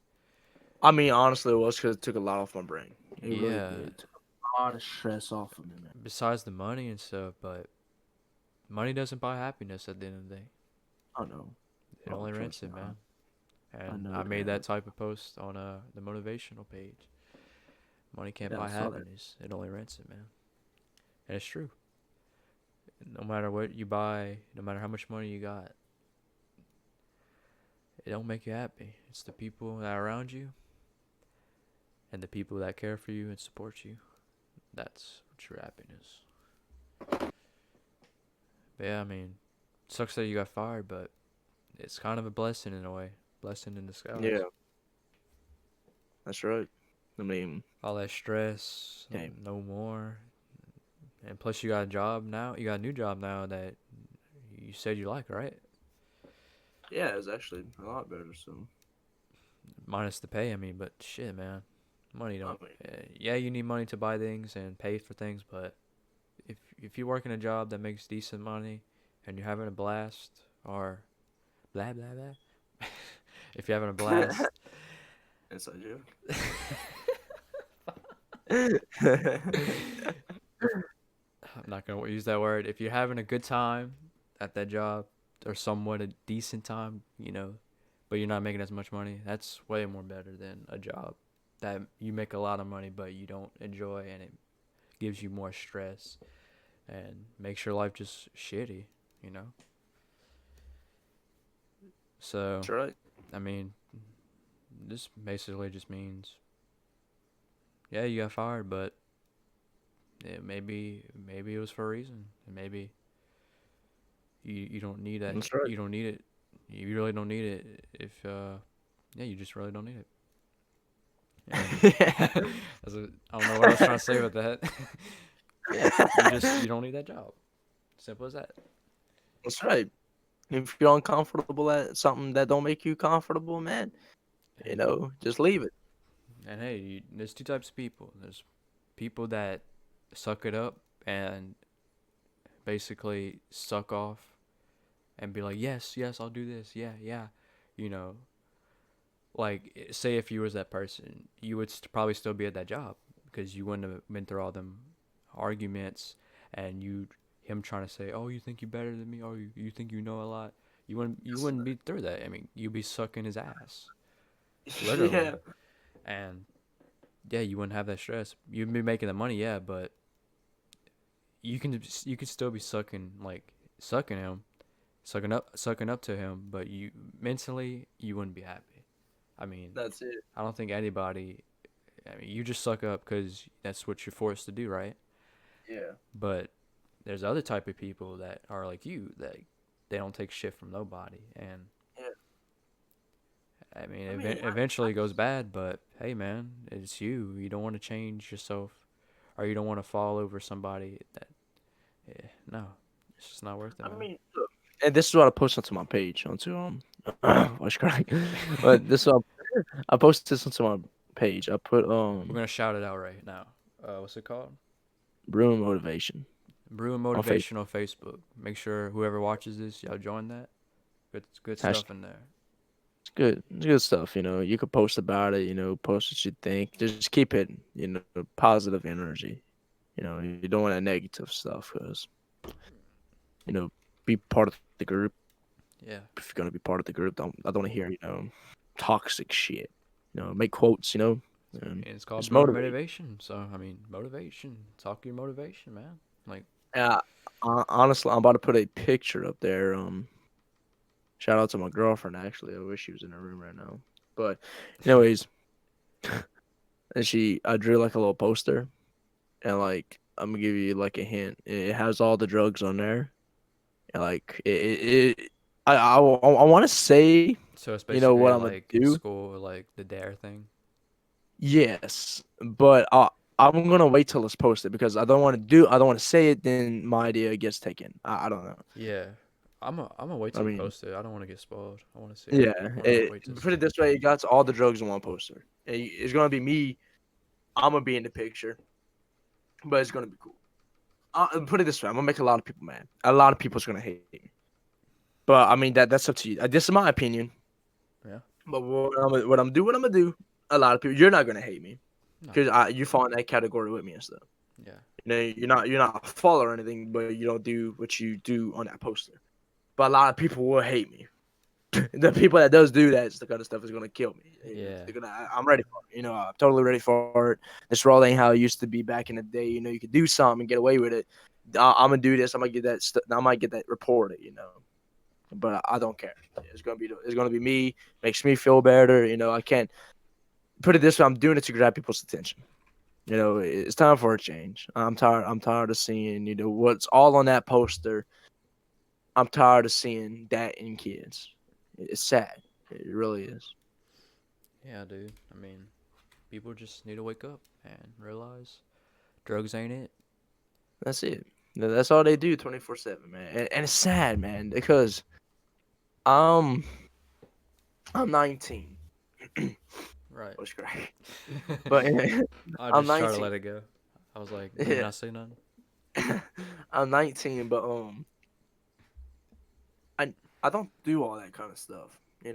I mean, honestly, it was because it took a lot off my brain. It really did.
Yeah.
It took a lot of stress off of me, man.
Besides the money and stuff, but money doesn't buy happiness at the end of the day.
I know.
It
Oh,
only rents
trust me.
it, man.
I
And
know
I
it,
made
man.
that type of post on the motivational page. Money can't
Yeah, I
buy
saw that.
happiness. It only rents it, man. And it's true. No matter what you buy, no matter how much money you got, it don't make you happy. It's the people that are around you and the people that care for you and support you. That's true happiness. But yeah, I mean, sucks that you got fired, but it's kind of a blessing in a way. Blessing in disguise.
Yeah, that's right. I mean,
All that stress,
hey,
no more. And plus, you got a job now. You got a new job now that you said you like, right?
yeah, it's actually a lot better. So,
Minus the pay, I mean, but shit, man. Money
I
don't.
mean,
Yeah, you need money to buy things and pay for things, but if you work in a job that makes decent money and you're having a blast or blah blah blah, if you're having a blast,
it's a joke.
I'm not gonna use that word. If you're having a good time at that job, or somewhat a decent time, but you're not making as much money. That's way more better than a job that you make a lot of money but you don't enjoy, and it gives you more stress and makes your life just shitty, you know? So,
That's right.
I mean, this basically just means, yeah, you got fired, but maybe it was for a reason. And maybe you don't need that.
That's right.
You don't need it. You really don't need it if yeah, you just really don't need it. And
Yeah.
I don't know what I was trying to say with that. Yeah, you don't need that job. Simple as that.
That's right. If you're uncomfortable at something that don't make you comfortable, man,
Hey,
just leave it.
and hey, there's two types of people. There's people that suck it up and basically suck off and be like, yes, yes, I'll do this. Yeah, yeah. You know, like say if you was that person, you would probably still be at that job because you wouldn't have been through all them arguments and him trying to say, oh, you think you're better than me? Oh, you think you know a lot? You wouldn't be through that. I mean, you'd be sucking his ass, literally.
Yeah.
And yeah, you wouldn't have that stress. You'd be making the money, yeah, but you can still be sucking him, sucking up to him, but you mentally you wouldn't be happy. I mean,
That's it.
I don't think anybody. I mean, you just suck up because that's what you're forced to do, right?
Yeah.
But there's other type of people that are like you that they don't take shit from nobody, and
Yeah.
I mean,
I mean,
eventually it goes bad. But hey, man, it's you. You don't want to change yourself, or you don't want to fall over somebody that. Yeah, no, it's just not worth it,
I
man.
mean, look, and this is what I post onto my page onto what's crack, but this I posted this onto my page. I put
We're gonna shout it out right now. What's it called?
brewing motivation
Brewing
on Facebook.
Motivation on Facebook. Make sure whoever watches this, y'all join that. Good stuff
Hashtag.
in there.
It's good. It's good stuff. You could post about it. Post what you think. Just keep it. Positive energy. You don't want that negative stuff because you know be part of the group.
Yeah,
If you're gonna be part of the group, I don't want to hear toxic shit. Make quotes. And
and it's called
just
Brewing
motivate.
Motivation. So I mean, motivation. Talk your motivation, man. Like,
Yeah, honestly, I'm about to put a picture up there. Shout out to my girlfriend. Actually, I wish she was in her room right now. But, anyways, and I drew like a little poster, and like I'm gonna give you like a hint. It has all the drugs on there, and like I want to say,
so it's
what
basically
I'm gonna
like in
do.
school, like the dare thing.
Yes, but I'm gonna wait till it's posted because I don't want to say it. Then my idea gets taken. I don't know.
Yeah, I'm gonna wait
I
till you
mean,
post it. I don't want to get spoiled. I want to see it.
yeah.
I want to wait to
Put
see
it
it.
this way: it got all the drugs in one poster. It's gonna be me. I'm gonna be in the picture, but it's gonna be cool. Put it this way: I'm gonna make a lot of people mad. A lot of people's gonna hate me. But I mean that's up to you. This is my opinion.
Yeah.
But what I'm gonna do. A lot of people, you're not gonna hate me
No.
because you fall in that category with me and stuff.
Yeah.
You're not a follower or anything, but you don't do what you do on that poster. But a lot of people will hate me. The people that does do that kind of stuff is gonna kill me.
Yeah.
I'm ready for it. I'm totally ready for it. This world ain't how it used to be back in the day. You could do something and get away with it. I'm gonna do this. I might get that. I might get that reported. But I don't care. It's gonna be me. Makes me feel better. I can't put it this way. I'm doing it to grab people's attention. It's time for a change. I'm tired. I'm tired of seeing what's all on that poster. I'm tired of seeing that in kids. It's sad. It really is.
Yeah, dude. I mean, people just need to wake up and realize drugs ain't it.
That's it. That's all they do 24/7, man. And it's sad, man, because um I'm 19.
Right.
That's great. But
I
I'm
just try to
19.
let it go. I was like, let me
Yeah.
not say nothing.
I'm 19, but I don't do all that kind of stuff. I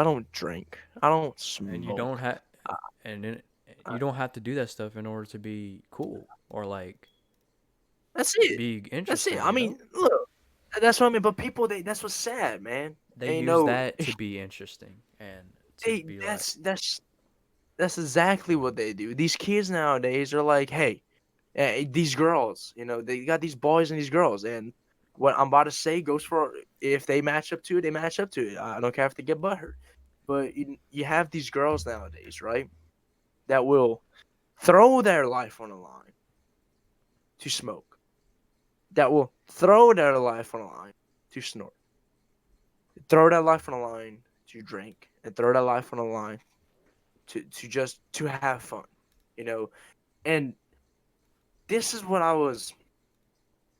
don't drink. I don't
And you don't
smoke.
have,
I,
and then
I,
you don't have to do that stuff in order to be cool or like
that's it.
be
That's it.
interesting.
I mean, look. That's what I mean. But people, that's what's sad, man.
They
And
use that to be interesting and to
they
be like,
that's exactly what they do. These kids nowadays are like, hey, these girls, they got these boys and these girls, and what I'm about to say goes for if they match up to it, they match up to it. I don't care if they get butthurt. But you have these girls nowadays, right, that will throw their life on the line to smoke, that will throw their life on the line to snort, throw their life on the line to drink, and throw their life on the line to just to have fun, you know. And this is what I was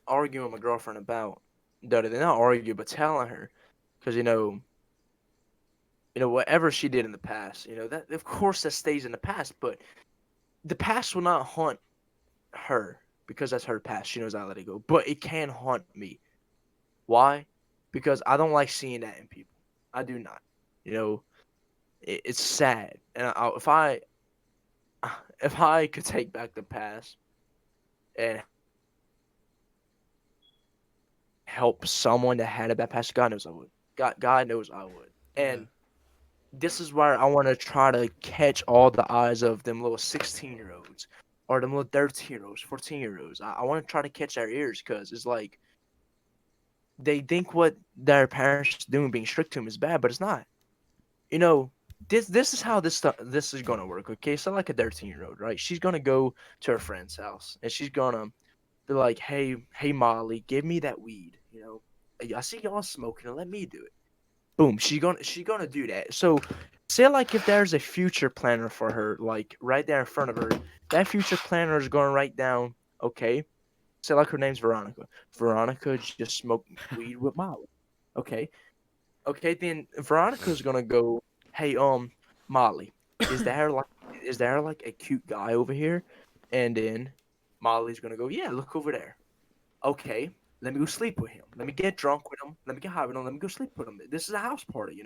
arguing with my girlfriend about the other day. Not argue, but telling her, because whatever she did in the past, that of course that stays in the past, but the past will not haunt her because that's her past. She knows I let it go, but it can haunt me. Why? Because I don't like seeing that in people. I do not. You know, it's sad, and if I could take back the past and help someone that had a bad past, God knows I would. God knows I would.
yeah,
And this is where I want to try to catch all the eyes of them little 16-year-olds or them little 13-year-olds, 14-year-olds. I want to try to catch their ears because it's like they think what their parents doing, being strict to them, is bad, but it's not. You know, this is how this is gonna work. Okay, so like a 13-year-old, right? She's gonna go to her friend's house and she's gonna be like, hey, Molly, give me that weed. I see y'all smoking it. Let me do it. Boom, she gonna do that. So say like if there's a future planner for her, like right there in front of her, that future planner is gonna write down, okay, say like her name's Veronica. Veronica just smoked weed with Molly. Okay. Okay, then Veronica's gonna go, hey, Molly, is there like is there like a cute guy over here? And then Molly's gonna go, yeah, look over there. Okay, let me go sleep with him. Let me get drunk with him. Let me get high with him. Let me go sleep with him. This is a house party.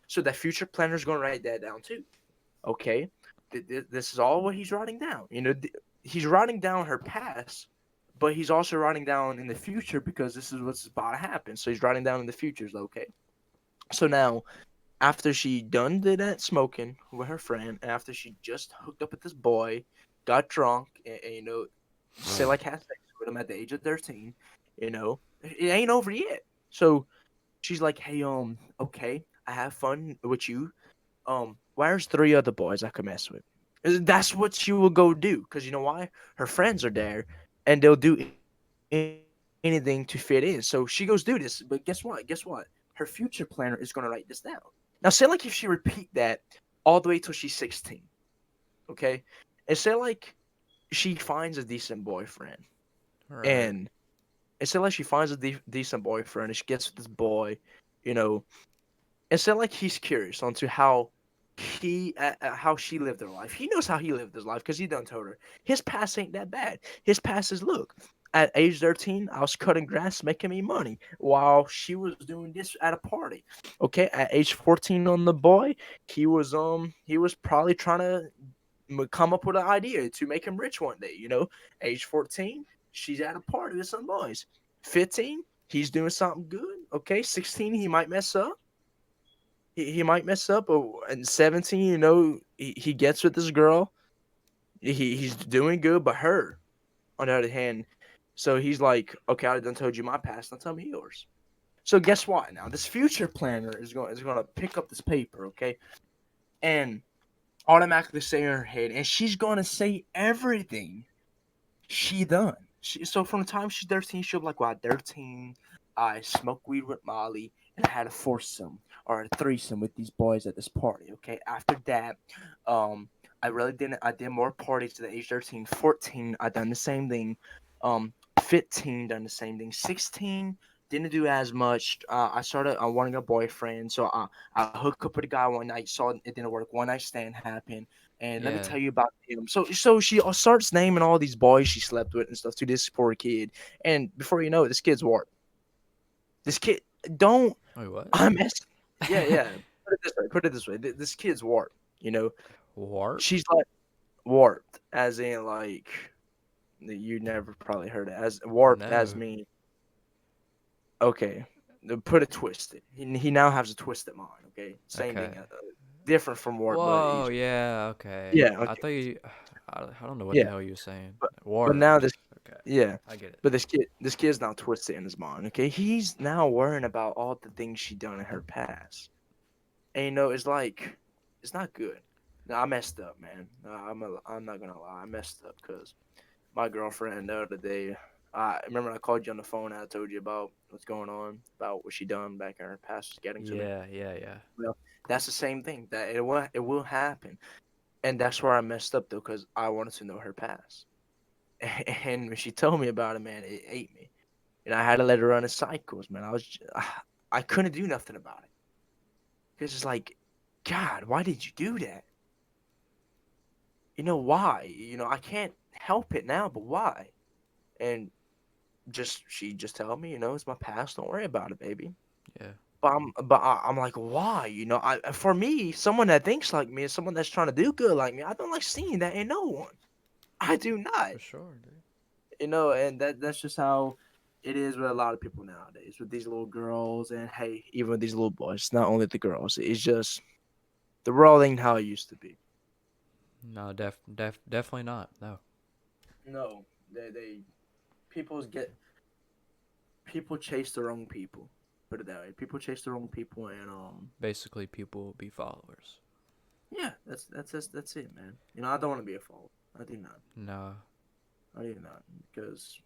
So that future planner's gonna write that down too. Okay, this is all what he's writing down. He's writing down her past, but he's also writing down in the future because this is what's about to happen. So he's writing down in the futures. Okay, so now after she done did that smoking with her friend, and after she just hooked up with this boy, got drunk, and say like had sex with him at the age of 13, it ain't over yet. So she's like, hey, okay, I have fun with you. Where's three other boys I could mess with? That's what she will go do, because you know why? Her friends are there, and they'll do anything to fit in. So she goes do this, but guess what? Her future planner is gonna write this down. Now, say like if she repeat that all the way till she's 16, okay, and say like she finds a decent boyfriend,
right,
and say like she finds a decent boyfriend, and she gets with this boy, you know, and say like he's curious onto how she lived her life. He knows how he lived his life because he done told her his past ain't that bad. His past is, look, at age 13, I was cutting grass, making me money while she was doing this at a party. Okay, at age 14 on the boy, he was probably trying to come up with an idea to make him rich one day. Age 14, she's at a party with some boys. 15, he's doing something good. Okay, 16, he might mess up. He might mess up, and 17, he gets with this girl. He's doing good, but her, on the other hand, so he's like, okay, I done told you my past, now tell me yours. So guess what? Now this future planner is going to pick up this paper, okay, and automatically say in her head, and she's going to say everything she done. So from the time she's 13, she'll be like, well, at 13, I smoked weed with Molly and I had a foursome or a threesome with these boys at this party. Okay. After that, I really didn't. I did more parties at the age 13. 14, I done the same thing. 15, done the same thing. 16, didn't do as much. I started wanting a boyfriend, so I hooked up with a guy one night. Saw it didn't work. One night stand happened. And let me
yeah.
tell you about him. So she starts naming all these boys she slept with and stuff to this poor kid. And before you know it, this kid's warped. This kid don't
Wait, what?
I'm asking. Yeah, yeah. Put it this way. Put it this way. This kid's warped. You know,
Warp?
she's like warped, as in like you never probably heard it as warped as
No.
mean. Okay, put it twisted. He now has a twisted mind. Okay, same
Okay.
thing, different from Ward, but
Whoa,
he's
yeah, okay.
yeah.
I
Okay,
thought you. I don't know what the
yeah.
hell you were saying.
But now
Warheart.
this
Okay,
yeah.
I get it.
But this kid's now twisted in his mind. Okay, he's now worrying about all the things she done in her past, and it's like it's not good. Now I messed up, man. I'm not gonna lie, I messed up because my girlfriend the other day. I remember I called you on the phone and I told you about what's going on, about what she done back in her past, was getting to me.
Yeah, yeah, yeah.
Well, that's the same thing. That it will happen, and that's where I messed up though, because I wanted to know her past. And when she told me about it, man, it ate me. And I had to let her run in cycles, man. I couldn't do nothing about it because it's like, God, why did you do that? Why? I can't help it now, but why? And she just tell me, it's my past. Don't worry about it, baby.
Yeah,
But I'm like, why? For me, someone that thinks like me, someone that's trying to do good like me, I don't like seeing that in no one. I do not.
for sure, dude.
And that's just how it is with a lot of people nowadays, with these little girls, and hey, even with these little boys. Not only the girls, it's just the world ain't how it used to be.
No, definitely not. No.
No, they people get people chase their own people. Put it that way. People chase their own people, and
Basically, people will be followers.
yeah, that's it, man. I don't want to be a follower. I do not.
No,
I do not, because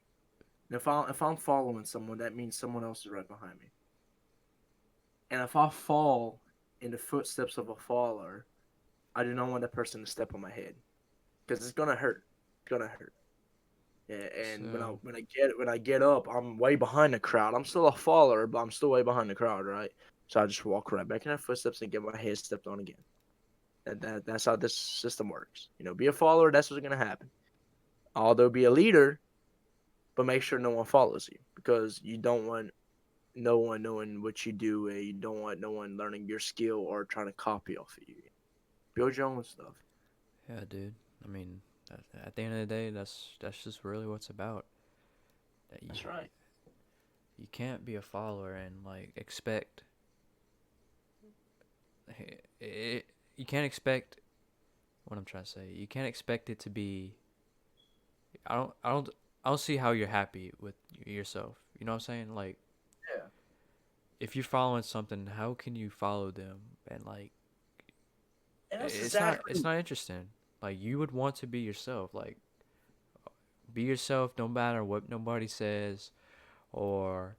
if I'm following someone, that means someone else is right behind me. And if I fall in the footsteps of a faller, I do not want that person to step on my head, because it's gonna hurt. It's gonna hurt. Yeah, and when I
so
when I get when I get up, I'm way behind the crowd. I'm still a faller, but I'm still way behind the crowd, right? So I just walk right back in their footsteps and get my head stepped on again. That's how this system works. Be a follower. That's what's gonna happen. Although be a leader, but make sure no one follows you, because you don't want no one knowing what you do, and you don't want no one learning your skill or trying to copy off of you. Build your own stuff.
yeah, dude. I mean, at the end of the day, that's just really what's about. That
That's right.
you can't be a follower and like expect it. You can't expect what I'm trying to say. You can't expect it to be. I don't. I don't. I don't see how you're happy with yourself. You know what I'm saying? Like,
Yeah.
if you're following something, how can you follow them? And like,
And that's
it's not. It's
exactly.
not interesting. Like, you would want to be yourself. Like, be yourself, no matter what nobody says, or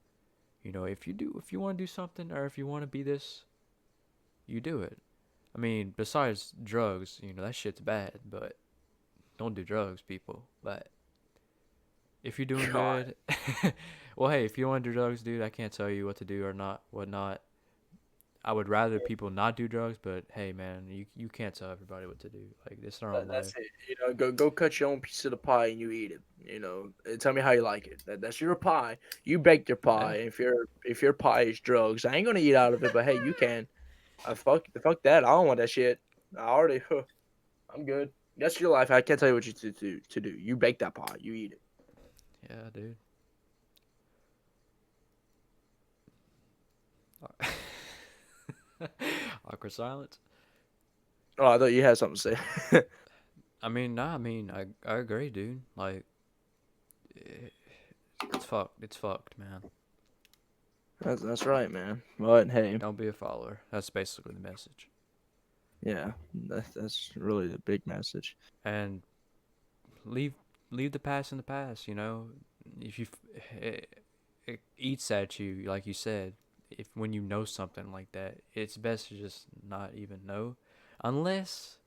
if you want to do something, or if you want to be this, you do it. I mean, besides drugs, that shit's bad, but don't do drugs, people. But if you're doing
God.
good, well, hey, if you want to do drugs, dude, I can't tell you what to do or not, what not. I would rather people not do drugs, but hey, man, you can't tell everybody what to do. Like, it's their own
That's
life.
it. Go cut your own piece of the pie and you eat it. Tell me how you like it. That's your pie. You baked your
Yeah,
pie. If your pie is drugs, I ain't gonna eat out of it. But hey, you can. Fuck that. I don't want that shit. I already. I'm good. That's your life. I can't tell you what you to do. You bake that pie. You eat it.
yeah, dude. Awkward silence.
Oh, I thought you had something to say.
I mean, nah, I mean, I agree, dude. Like, it, it's fucked. It's fucked, man.
That's right, man. But hey,
Don't be a follower. That's basically the message.
yeah, that's really the big message.
And leave leave the past in the past. If it eats at you, like you said. If when you know something like that, it's best to just not even know, unless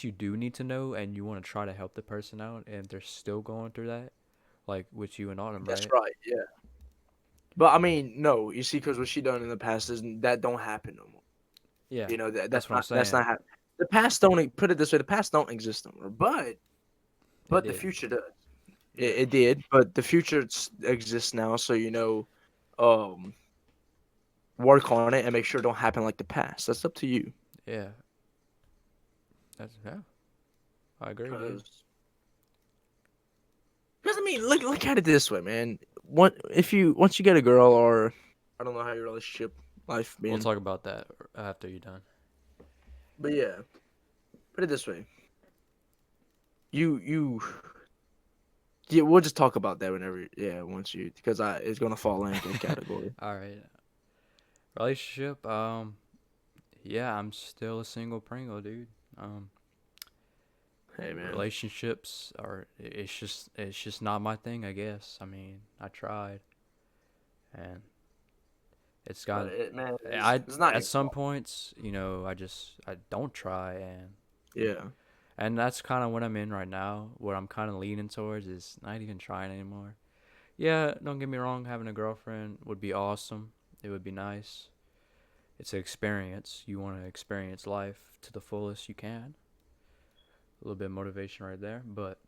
you do need to know and you want to try to help the person out, and they're still going through that, like with you and Autumn,
That's
right?
right. Yeah. But I mean, no. You see, because what she done in the past isn't that don't happen no more.
Yeah,
That's
that's what I'm
not
saying.
happening. The past don't put it this way. The past don't exist no more. But
It
the
did.
future does.
Yeah,
It did, but the future exists now. So um, work on it and make sure it don't happen like the past. That's up to you.
yeah. Yeah. I agree, dude.
Because I mean, look at it this way, man. once you get a girl, or I don't know how your relationship life
We'll
been,
talk about that after you're done.
but yeah, put it this way. You Yeah, we'll just talk about that whenever. Yeah, once you, because I it's gonna fall into a category.
All right. Relationship. Yeah, I'm still a single Pringle, dude. Um,
Hey man,
Relationships are. It's just not my thing, I guess. I mean, I tried, and it's
but
got.
it man,
I
it's not
at
your
some
fault.
points, I don't try,
Yeah,
and that's kind of what I'm in right now. What I'm kind of leaning towards is not even trying anymore. Yeah, don't get me wrong. Having a girlfriend would be awesome. It would be nice. It's an experience. You want to experience life to the fullest you can. A little bit of motivation right there, but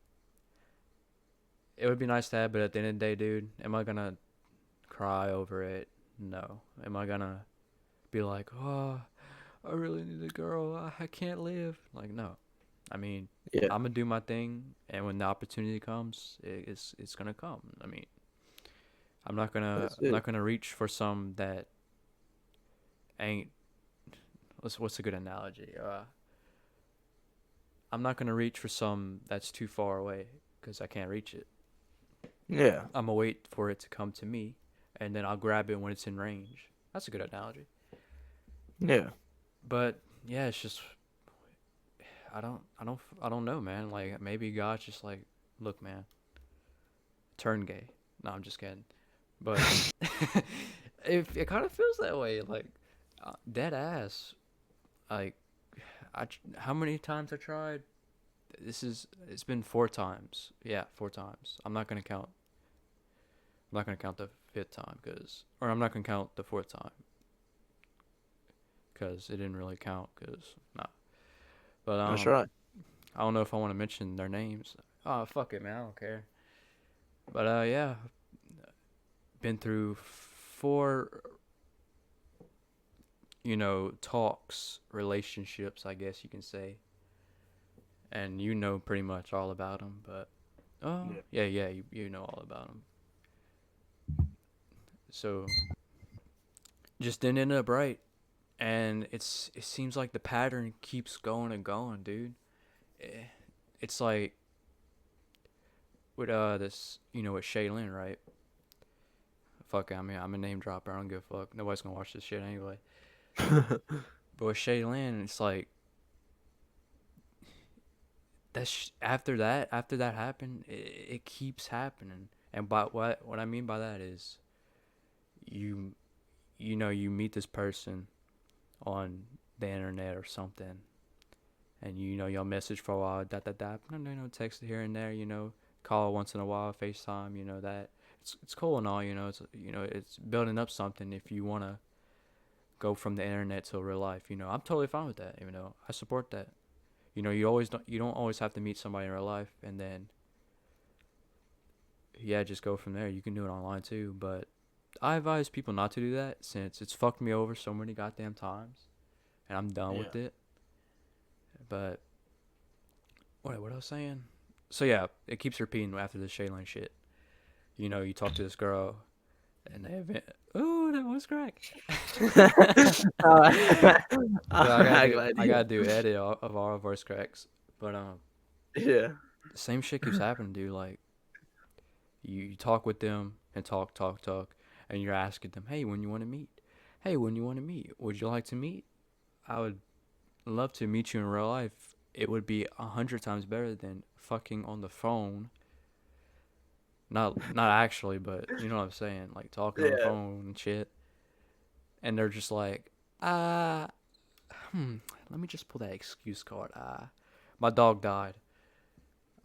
it would be nice to have. But at the end of the day, dude, am I gonna cry over it? No. Am I gonna be like, oh, I really need a girl. I can't live. Like, no. I mean,
yeah,
I'm gonna do my thing, and when the opportunity comes, it's gonna come. I mean,
that's
I'm
it.
not gonna reach for some that ain't. What's a good analogy? I'm not gonna reach for some that's too far away because I can't reach it.
Yeah,
I'm gonna wait for it to come to me, and then I'll grab it when it's in range. That's a good analogy.
yeah,
But yeah, it's just I don't know, man. Like maybe God's just like, look, man, turn gay. No, I'm just kidding. But it kind of feels that way, like dead ass. Like how many times I tried? It's been 4 times. Yeah, 4 times. I'm not gonna count the fifth time or I'm not gonna count the fourth time because it didn't really count. Cause nah. But
that's right.
I don't know if I want to mention their names. Oh fuck it, man. I don't care. But yeah, been through four, talks, relationships, I guess you can say, and pretty much all about them. But oh
Yeah,
yeah, yeah, you know all about them. So just didn't end up right, and it seems like the pattern keeps going and going, dude. Eh, It's like with this, with Shaylin, right? Fuck it, I mean I'm a name dropper. I don't give a fuck. Nobody's gonna watch this shit anyway. But with Shaylin, it's like after that happened, it keeps happening. And by what I mean by that is you you meet this person on the internet or something, and y'all message for a while, text here and there, call once in a while, FaceTime, that it's cool and all, it's building up something if you wanna go from the internet to real life, I'm totally fine with that, I support that. You don't always have to meet somebody in real life and then yeah, just go from there. You can do it online too, but I advise people not to do that since it's fucked me over so many goddamn times and I'm done
yeah,
with it. But what I was saying? So yeah, it keeps repeating after the Shaylin shit. You talk to this girl and they event. Oh, that was crack. So I gotta
I'm
do
glad to
I
hear.
gotta do edit of all of voice cracks. But
Yeah,
the same shit keeps happening, dude. Like you talk with them and talk, and you're asking them, hey, when you want to meet? Hey, when you want to meet? Would you like to meet? I would love to meet you in real life. It would be 100 times better than fucking on the phone. Not actually, but you know what I'm saying, like talking on the
yeah,
phone and shit. And they're just like, uh, let me just pull that excuse card. My dog died.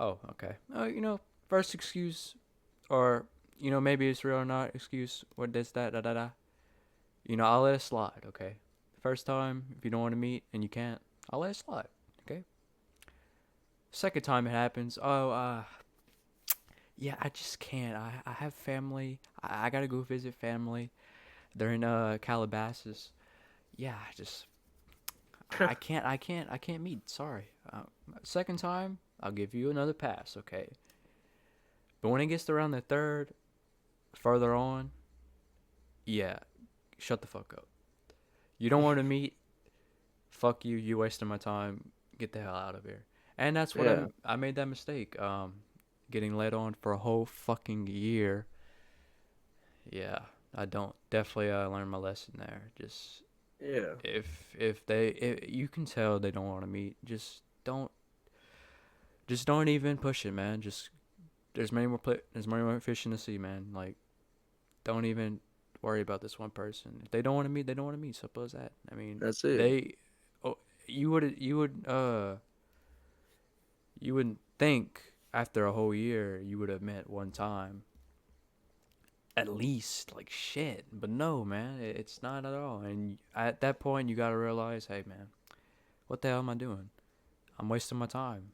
Oh, okay. First excuse, or maybe it's real or not excuse. What this that da da da. I'll let it slide. Okay. First time, if you don't want to meet and you can't, I'll let it slide. Okay. Second time it happens. Oh, yeah, I just can't. I have family. I gotta go visit family. They're in Calabasas. Yeah, I can't meet. Sorry. Second time, I'll give you another pass. Okay. But when it gets around the third, further on, yeah, shut the fuck up. You don't want to meet? Fuck you. You wasting my time. Get the hell out of here. And that's what
Yeah,
I made that mistake. Getting led on for a whole fucking year. Yeah, I don't definitely learned my lesson there. Just
yeah,
if you can tell they don't want to meet, just don't even push it, man. Just there's many more fish in the sea, man. Like don't even worry about this one person. If they don't want to meet, they don't want to meet. Simple as that. I mean,
that's it.
they oh, you wouldn't think after a whole year you would have met one time at least like shit, but no, man, it's not at all. And at that point you got to realize, hey man, what the hell am I doing? I'm wasting my time.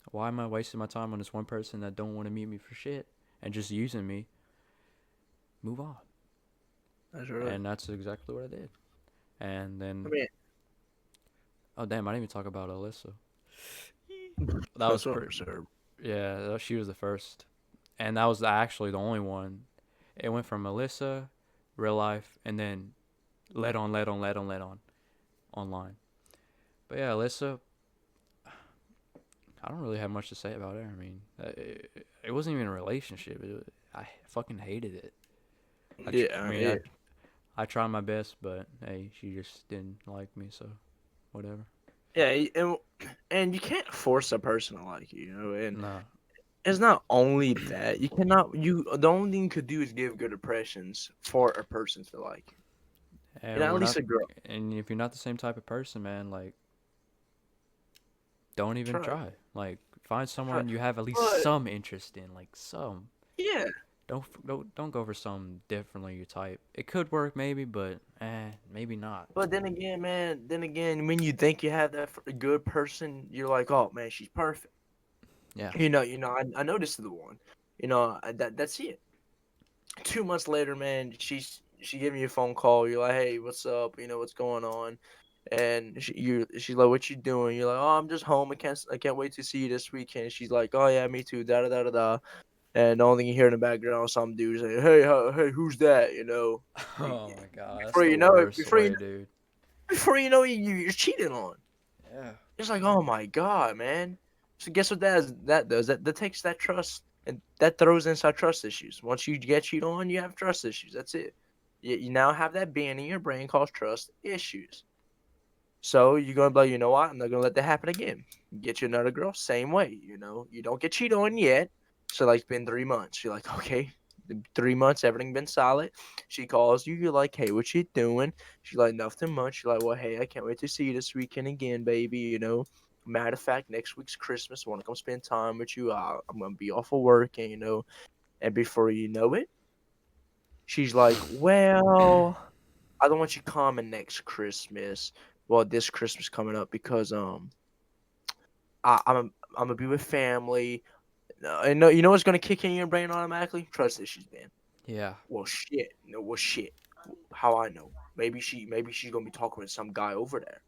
Why am I wasting my time on this one person that don't want to meet me for shit and just using me? Move on.
That's right.
And that's exactly what I did. And
I
then,
mean,
oh damn, I didn't even talk about Alyssa. That was
that's what
pretty.
reserved.
Yeah, she was the first, and that was actually the only one. It went from Alyssa, real life, and then led on, online. But yeah, Alyssa, I don't really have much to say about her. I mean, it wasn't even a relationship. I fucking hated it. I
Yeah,
mean,
yeah.
I tried my best, but hey, she just didn't like me, so whatever.
Yeah, and you can't force a person to like you, you know. And
Nah.
it's not only that you cannot. You the only thing you could do is give good impressions for a person to like you. You know,
And
at
we're
least
not.
a girl.
And if you're not the same type of person, man, like, don't even
Try,
try. Like, find
try.
someone you have at least
But
some interest in, like some.
yeah,
Don't go for some differently your type. It could work maybe, but maybe not.
but then again, man. Then again, when you think you have that good person, you're like, oh man, she's perfect.
Yeah.
I noticed the one. That's it. 2 months later, man, she gave me a phone call. You're like, hey, what's up? What's going on? And she's like, what you doing? You're like, oh, I'm just home. I can't wait to see you this weekend. She's like, oh yeah, me too. Da da da da da. And the only thing you hear in the background is some dude saying, hey, who's that?
Oh my god, that's
Before
the
you know it,
worst way, dude.
before you know it, you're cheating on.
Yeah.
It's like, oh my god, man. So guess what that does? That takes that trust and that throws inside trust issues. Once you get cheated on, you have trust issues. That's it. You now have that being in your brain called trust issues. So you're gonna be like, you know what? I'm not gonna let that happen again. Get you another girl, same way. You don't get cheated on yet. So like, it's been 3 months. You're like, okay, 3 months, everything been solid. She calls you. You're like, hey, what you doing? She's like, nothing much. You're like, well, hey, I can't wait to see you this weekend again, baby. Matter of fact, next week's Christmas. I want to come spend time with you. I'm gonna be off of work, and before you know it, she's like, well, I don't want you coming next Christmas. Well, this Christmas coming up because I'm gonna be with family. And no, you know what's gonna kick in your brain automatically? Trust issues, man.
Yeah.
Well, shit. No, well, shit. How I know? Maybe she's gonna be talking with some guy over there.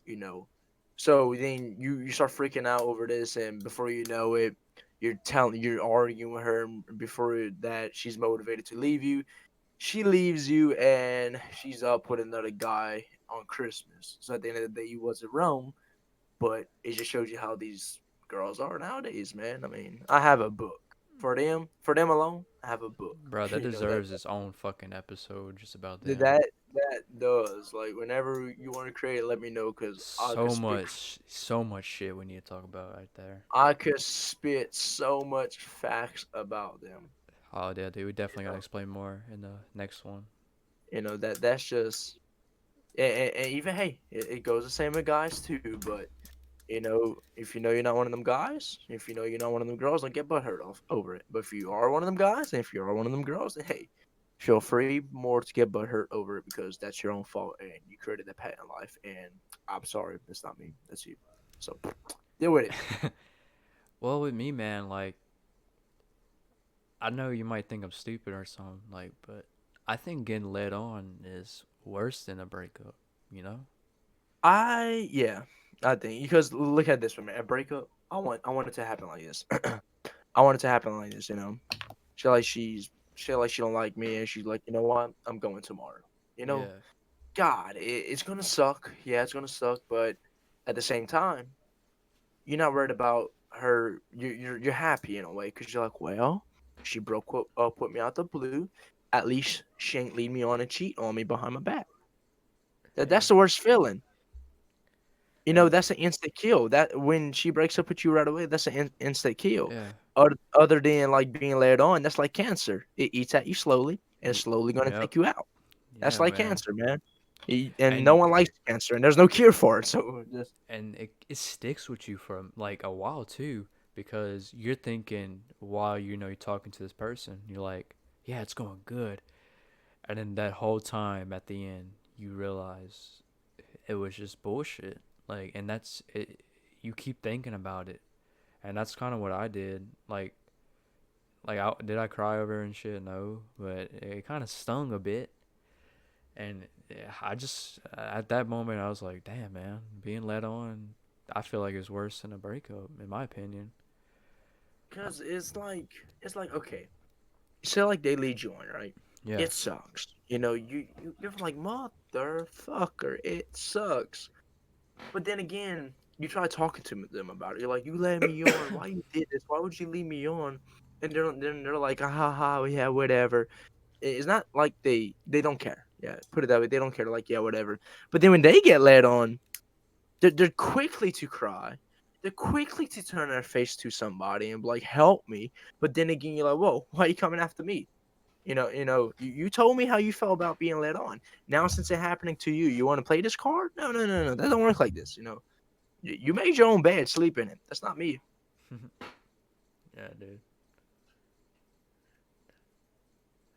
You know. So then you start freaking out over this, and before you know it, you're arguing with her. And before that, she's motivated to leave you. She leaves you, and she's up with another guy on Christmas. So at the end of the day, you wasn't wrong, but it just shows you how these girls are nowadays, man. I mean, I have a book for them alone. I have a book.
Bro, that
You know that
deserves its own fucking episode just about
that
them.
that that does. Like, whenever you want to create it, let me know because
So much shit we need to talk about right there.
I could spit so much facts about them.
Oh yeah, dude, we
You
definitely gotta
know,
explain more in the next one.
that's just and even hey, it goes the same with guys too. But if you know you're not one of them guys, if you know you're not one of them girls, don't get butthurt off over it. But if you are one of them guys, and if you are one of them girls, then hey, feel free more to get butthurt over it because that's your own fault and you created that pattern in life. And I'm sorry, it's not me, that's you. So deal with it.
Well, with me, man, like I know you might think I'm stupid or something, like, but I think getting led on is worse than a breakup. You know?
Yeah, I think because look at this one, man. A breakup, I want it to happen like this. I want it to happen like this. She like she's She like she don't like me, and she's like, you know what? I'm going tomorrow. You know,
Yeah.
God, it's gonna suck. Yeah, it's gonna suck, but at the same time, you're not worried about her. You're happy in a way because you're like, well, she up with me out the blue. At least she ain't lead me on and cheat on me behind my back.
Yeah.
That's the worst feeling.
And
That's an instant kill. That when she breaks up with you right away, that's an instant kill.
yeah.
Other than like being laid on, that's like cancer. It eats at you slowly, and it's
Y-
slowly gonna
Yep.
take you out. That's
Yeah,
like
man.
cancer, man. And no
And
one likes cancer, and there's no cure for it. So just
it sticks with you for like a while too, because you're thinking while you're talking to this person, you're like, yeah, it's going good. And then that whole time at the end, you realize it was just bullshit. Like, and that's it. You keep thinking about it, and that's kind of what I did. Did I cry over and shit? No, but it kind of stung a bit. And yeah, I just at that moment I was like, damn man, being led on, I feel like it's worse than a breakup in my opinion.
because it's like okay, say like they lead you on, right?
Yeah,
It sucks. You're like motherfucker. It sucks. But then again, you try talking to them about it. You're like, you led me on. Why you did this? Why would you lead me on? And they're like, ah, ha ha, yeah, whatever. It's not like they don't care. Yeah, put it that way. They don't care. They're like, yeah, whatever. But then when they get led on, they're quickly to cry. They're quickly to turn their face to somebody and be like, help me. But then again, you're like, whoa, why are you coming after me? You told me how you felt about being led on. Now, since it's happening to you, you want to play this card? No, no, no, no. That don't work like this. You made your own bed, sleep in it. That's not me.
yeah, dude,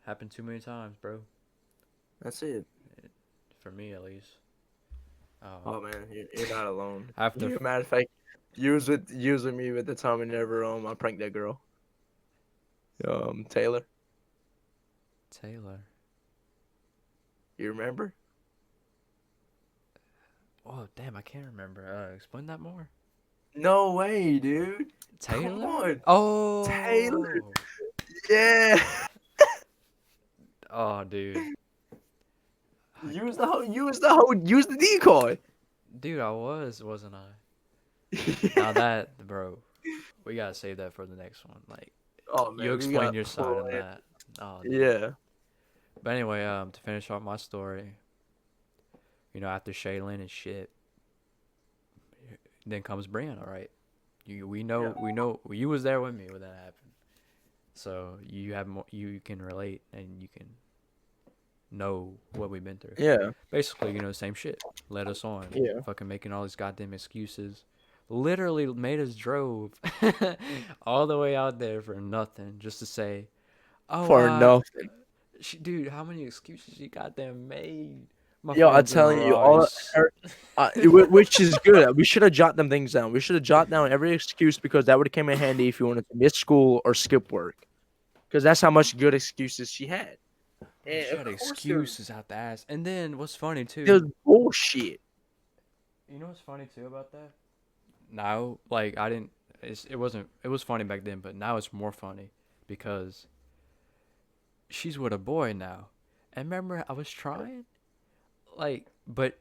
happened too many times, bro.
That's it.
For me at least.
Oh man, you're not alone.
After
You, matter of fact, using me with the time and never I pranked that girl. Taylor,
Taylor.
you remember?
Oh damn, I can't remember. Explain that more.
No way, dude. Come
Taylor?
on, Taylor.
Oh.
Yeah.
Oh, dude.
Use the decoy.
Dude, I wasn't I? Now
Yeah.
that, bro, we gotta save that for the next one. Like,
Oh
you
man, we
explain
got
your side on
plenty.
that. Oh, dude.
Yeah.
But anyway, to finish off my story, after Shaylin and shit, then comes Brianna, right?
Yeah.
We know you was there with me when that happened, so you have more, you can relate and you can know what we've been through.
Yeah.
Basically, same shit. Let us on,
Yeah.
fucking making all these goddamn excuses. Literally made us drove all the way out there for nothing, just to say, "Oh,
For nothing.
dude, how many excuses you goddamn made? My
Yo, I'm
friend's in a
telling you, all
rush."
which is good. We should have jot them things down. We should have jot down every excuse because that would have come in handy if you wanted to miss school or skip work. Because that's how much good excuses she had.
Bro,
And
she
of
had
course,
excuses out the ass. And then what's funny
there's
too?
bullshit.
You know what's funny too about that? Now, like I didn't. It wasn't. It was funny back then, but now it's more funny because she's with a boy now. And remember, I was trying, like, but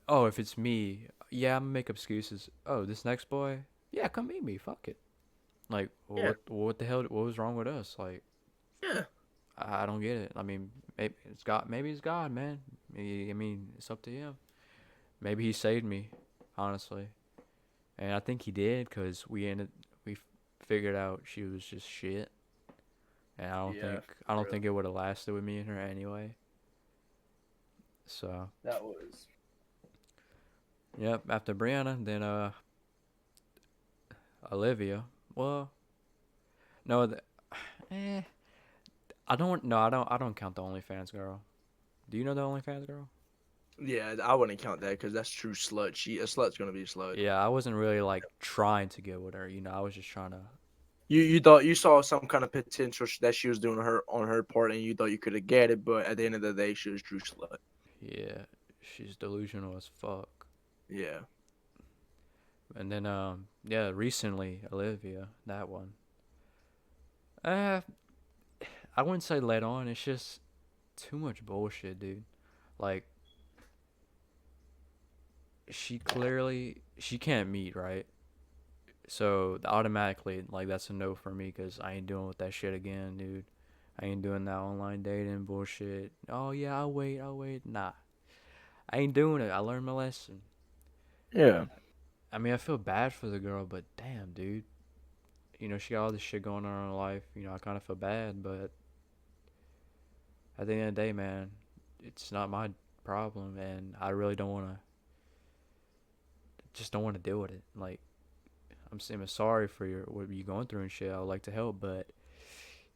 oh, if it's me, yeah, I'm gonna make excuses. Oh, this next boy, yeah, come meet me. Fuck it. Like,
Yeah,
what the hell? What was wrong with us? Like,
yeah,
I don't get it. I mean, maybe it's God. Maybe it's God, man. I mean, it's up to him. Maybe he saved me, honestly, and I think he did because we figured out she was just shit, and
yeah.
I
For
don't
real.
think it would have lasted with me and her anyway. So,
That was.
yep. After Brianna, then Olivia. Well, no, eh. I don't. No, I don't. I don't count the OnlyFans girl. Do you know the OnlyFans girl?
Yeah, I wouldn't count that because that's true slut. A slut's gonna be a slut.
Yeah, I wasn't really like trying to get with her. I was just trying to.
You thought you saw some kind of potential that she was doing on her part, and you thought you could have get it, but at the end of the day, she was true slut.
Yeah, she's delusional as fuck.
Yeah.
And then yeah, recently Olivia, that one. Uh, I wouldn't say let on. It's just too much bullshit, dude. Like she can't meet, right? So automatically, like that's a no for me because I ain't dealing with that shit again, dude. I ain't doing that online dating bullshit. Oh yeah, I'll wait, I'll wait. Nah, I ain't doing it. I learned my lesson.
Yeah.
I mean, I feel bad for the girl, but damn, dude. She got all this shit going on in her life. I kind of feel bad, but at the end of the day, man, it's not my problem, and I really don't want to, just don't want to deal with it. Like, I'm sorry for what you're going through and shit. I would like to help, but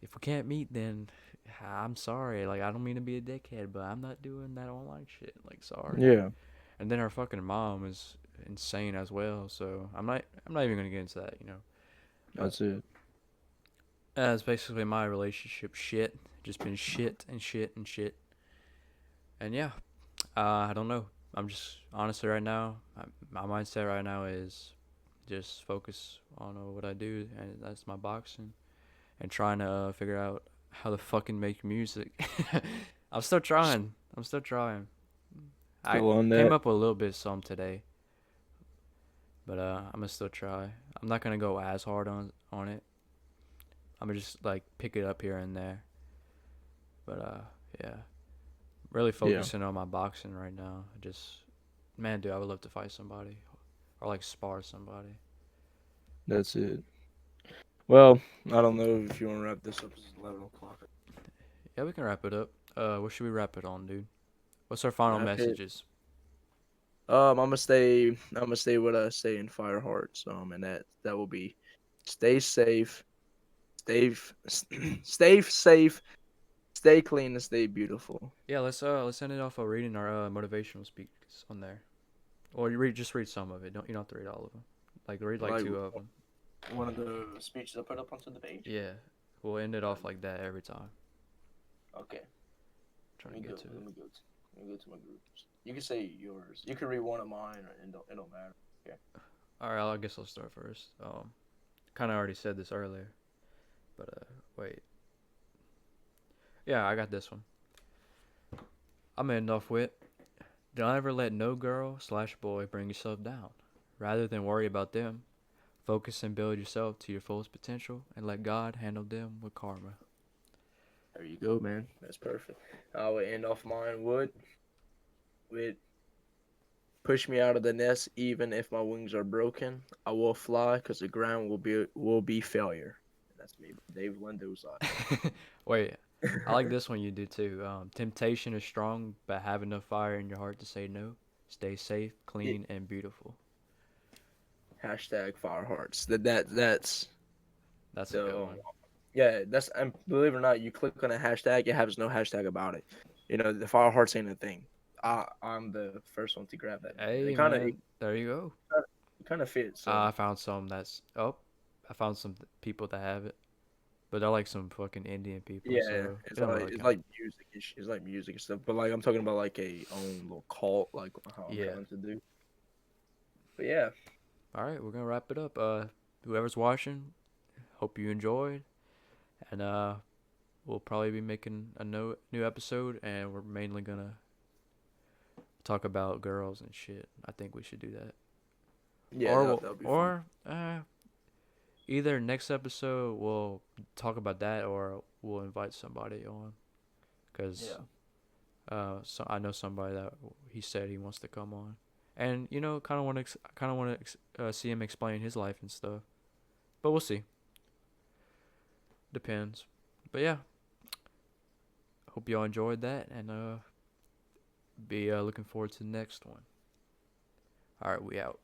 if we can't meet, then I'm sorry. Like, I don't mean to be a dickhead, but I'm not doing that online shit. Like, sorry.
Yeah.
And then her fucking mom is insane as well. So I'm not even gonna get into that. But
That's it.
that's basically my relationship shit. Just been shit and shit and shit. And yeah, I don't know. I'm just honestly right now. My mindset right now is just focus on what I do, and that's my boxing, and trying to figure out how to fucking make music. I'm still trying. I'm still trying. I
Still on
came
that.
up with a little bit some today, but I'm gonna still try. I'm not gonna go as hard on it. I'm gonna just like pick it up here and there. But yeah, really
Yeah.
focusing on my boxing right now. Just man, dude, I would love to fight somebody or like spar somebody.
That's it. Well, I don't know if you want to wrap this up. It's 11 o'clock.
Yeah, we can wrap it up. What should we wrap it on, dude? What's our final
Wrap it.
messages?
I'm gonna stay. I'm gonna stay what I say in Fireheart. So, and that will be, stay safe, stay safe, stay clean, and stay beautiful.
Yeah, let's end it off by reading our motivational speaks on there. Or just read some of it. You don't have to read all of them. Like read like
Like
two of them.
one of the speeches I put up onto the page.
Yeah, we'll end it off like that every time.
Okay.
Trying to get to it.
Let me go to my groups. You can say yours. You can read one of mine, and it don't matter. Okay.
All right, I guess I'll start first. Kind of already said this earlier, but wait. Yeah, I got this one. I'm end off with. Don't ever let no girl/boy bring yourself down. Rather than worry about them, focus and build yourself to your fullest potential and let God handle them with karma.
There you go, man. That's perfect. I would end off mine with push me out of the nest even if my wings are broken. I will fly because the ground will be failure. And that's me, Davelin.
Wait, I like this one you did too. Temptation is strong, but have enough fire in your heart to say no. Stay safe,
Yeah.
clean, and beautiful.
Hashtag Firehearts. That's
That's a good
the
one.
yeah. That's, and believe it or not, you click on a hashtag, it has no hashtag about it. The Firehearts ain't a thing. I'm the first one to grab that. And
Hey man, there you go.
it kind of fits. So
I found some that's I found some people that have it, but they're like some fucking Indian people,
yeah,
so
it's
it don't
like
really
it's
count.
like music. It's like music and stuff. But like I'm talking about like a own little cult, like how I'm
Yeah.
trying to do. But yeah,
All right, we're gonna wrap it up. Whoever's watching, hope you enjoyed, and we'll probably be making a new episode, and we're mainly gonna talk about girls and shit. I think we should do that.
yeah,
Or
that'll be fun.
or either next episode we'll talk about that, or we'll invite somebody on, cause
Yeah,
so I know somebody that he said he wants to come on, and kind of want to see him explain his life and stuff. But we'll see. Depends. But yeah, hope y'all enjoyed that, and be looking forward to the next one. All right, we out.